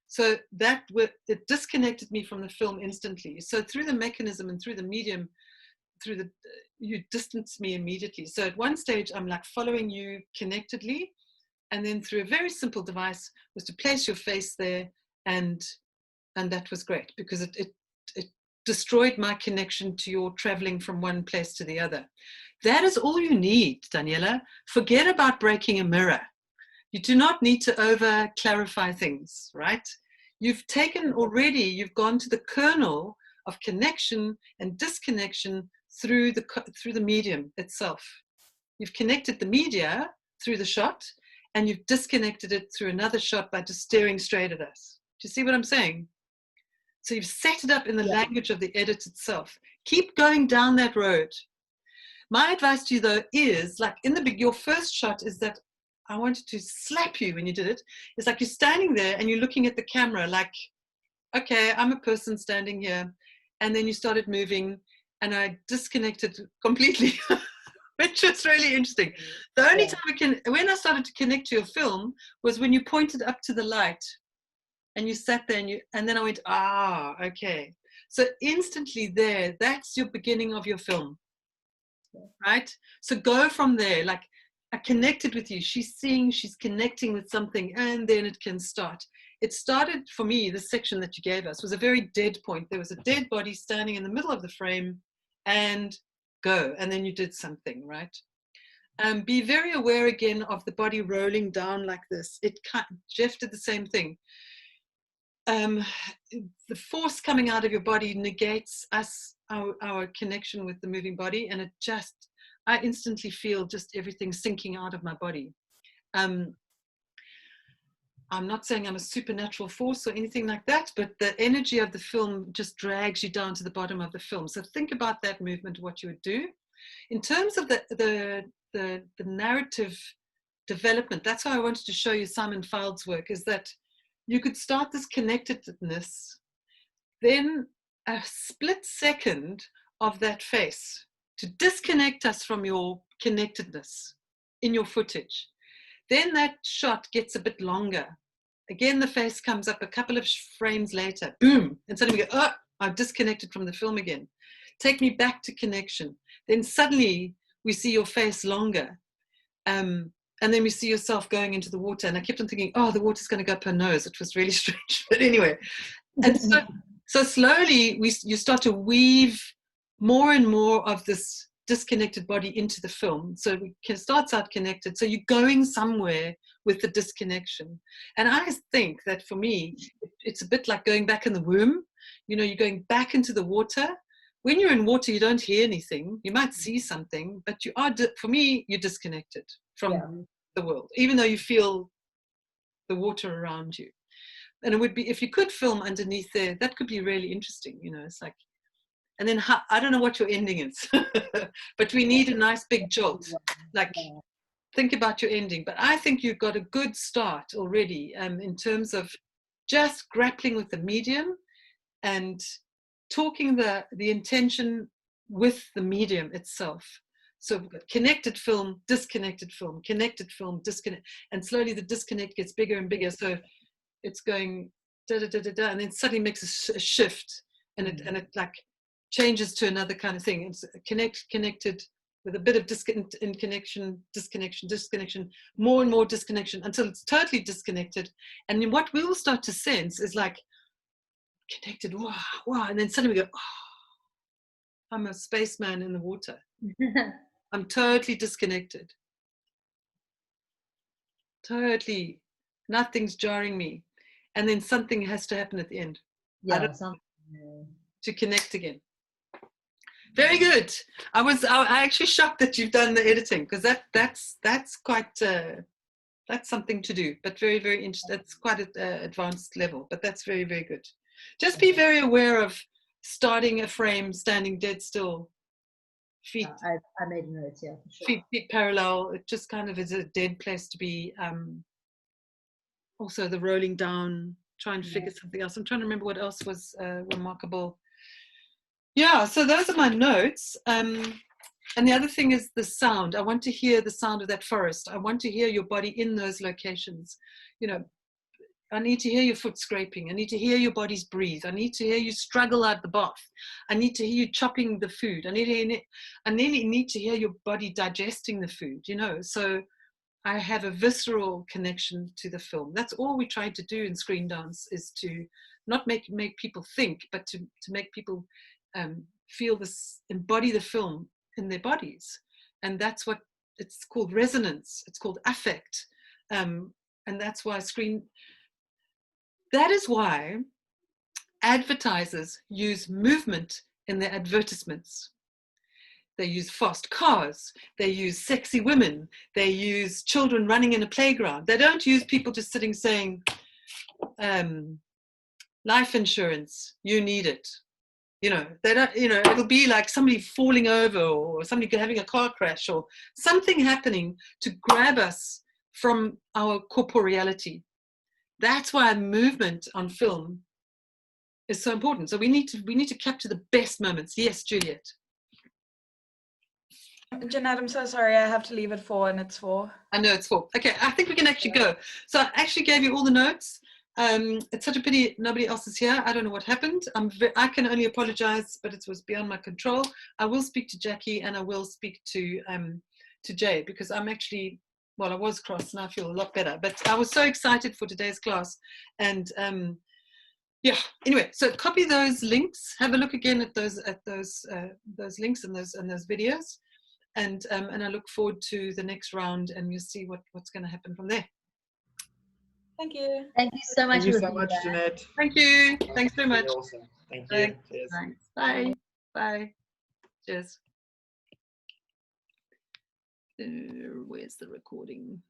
So it disconnected me from the film instantly. So through the mechanism and through the medium, you distance me immediately. So at one stage, I'm like following you connectedly. And then through a very simple device was to place your face there, and that was great, because it destroyed my connection to your traveling from one place to the other. That is all you need, Daniela. Forget about breaking a mirror. You do not need to over clarify things, right? You've gone to the kernel of connection and disconnection through the medium itself. You've connected the media through the shot, and you've disconnected it through another shot by just staring straight at us. Do you see what I'm saying? So you've set it up in the language of the edit itself. Keep going down that road. My advice to you, though, is like your first shot is that I wanted to slap you when you did it. It's like you're standing there and you're looking at the camera like, okay, I'm a person standing here. And then you started moving and I disconnected completely. Which is really interesting. The only time when I started to connect to your film was when you pointed up to the light and you sat there and then I went, okay. So instantly that's your beginning of your film, right? So go from there. Like, I connected with you. She's seeing, she's connecting with something, and then it can start. It started for me, the section that you gave us was a very dead point. There was a dead body standing in the middle of the frame, and go, and then you did something, right? Be very aware again of the body rolling down like this. Jeff did the same thing. The force coming out of your body negates our connection with the moving body, and I instantly feel just everything sinking out of my body. I'm not saying I'm a supernatural force or anything like that, but the energy of the film just drags you down to the bottom of the film. So think about that movement, what you would do. In terms of the narrative development, that's why I wanted to show you Simon Fild's work, is that you could start this connectedness, then a split second of that face to disconnect us from your connectedness in your footage. Then that shot gets a bit longer. Again, the face comes up a couple of frames later, boom, and suddenly we go, oh, I've disconnected from the film again. Take me back to connection. Then suddenly we see your face longer. And then we see yourself going into the water. And I kept on thinking, oh, the water's going to go up her nose. It was really strange. But anyway, and so slowly you start to weave more and more of this disconnected body into the film. So it starts out connected. So you're going somewhere with the disconnection. And I think that for me, it's a bit like going back in the womb. You know, you're going back into the water. When you're in water, you don't hear anything. You might see something, but for me, you're disconnected from the world, even though you feel the water around you. And it would be, if you could film underneath there, that could be really interesting. You know, it's like, and then I don't know what your ending is, but we need a nice big jolt. Like, think about your ending. But I think you've got a good start already in terms of just grappling with the medium and talking the intention with the medium itself. So we've got connected film, connected film, disconnect, and slowly the disconnect gets bigger and bigger. So it's going da da da da da, and then suddenly makes a shift, and it like changes to another kind of thing. It's connected with a bit of disconnection, more and more disconnection until it's totally disconnected. And then what we will start to sense is like connected, wow, wow, and then suddenly we go, oh, I'm a spaceman in the water. I'm totally disconnected. Totally, nothing's jarring me. And then something has to happen at the end. To connect again. Very good. I actually shocked that you've done the editing, because that's quite that's something to do, but very, very interesting. That's quite an advanced level, but that's very, very good. Just be very aware of starting a frame, standing dead still. Feet. I made notes, yeah, for sure. Feet parallel. It just kind of is a dead place to be. Also the rolling down, try and figure something else. I'm trying to remember what else was remarkable. Yeah, so those are my notes. And the other thing is the sound. I want to hear the sound of that forest. I want to hear your body in those locations. You know, I need to hear your foot scraping. I need to hear your bodies breathe. I need to hear you struggle out the bath. I need to hear you chopping the food. I need to hear your body digesting the food, you know. So I have a visceral connection to the film. That's all we try to do in Screendance, is to not make people think, but to make people feel this, embody the film in their bodies. And that's what it's called, resonance. It's called affect. And that's why that is why advertisers use movement in their advertisements. They use fast cars, they use sexy women, they use children running in a playground. They don't use people just sitting saying, life insurance, you need it. You know, they don't, you know, it'll be like somebody falling over or somebody having a car crash or something happening to grab us from our corporeality. That's why movement on film is so important. So we need to capture the best moments. Yes, Juliet. Jeanette, I'm so sorry. I have to leave at 4 and it's 4. I know it's 4. Okay, I think we can actually go. So I actually gave you all the notes. It's such a pity nobody else is here. I don't know what happened. I can only apologize, but it was beyond my control. I will speak to Jackie and I will speak to Jay, because I'm actually, well, I was cross and I feel a lot better. But I was so excited for today's class. And yeah, anyway, so copy those links. Have a look again at those links and those videos. And I look forward to the next round, and you'll see what's going to happen from there. Thank you. Thank you so much. Thank you so much, Jeanette. Thank you. Thanks very much. Awesome. Thank you. Thanks. Cheers. Thanks. Bye. Bye. Cheers. Where's the recording?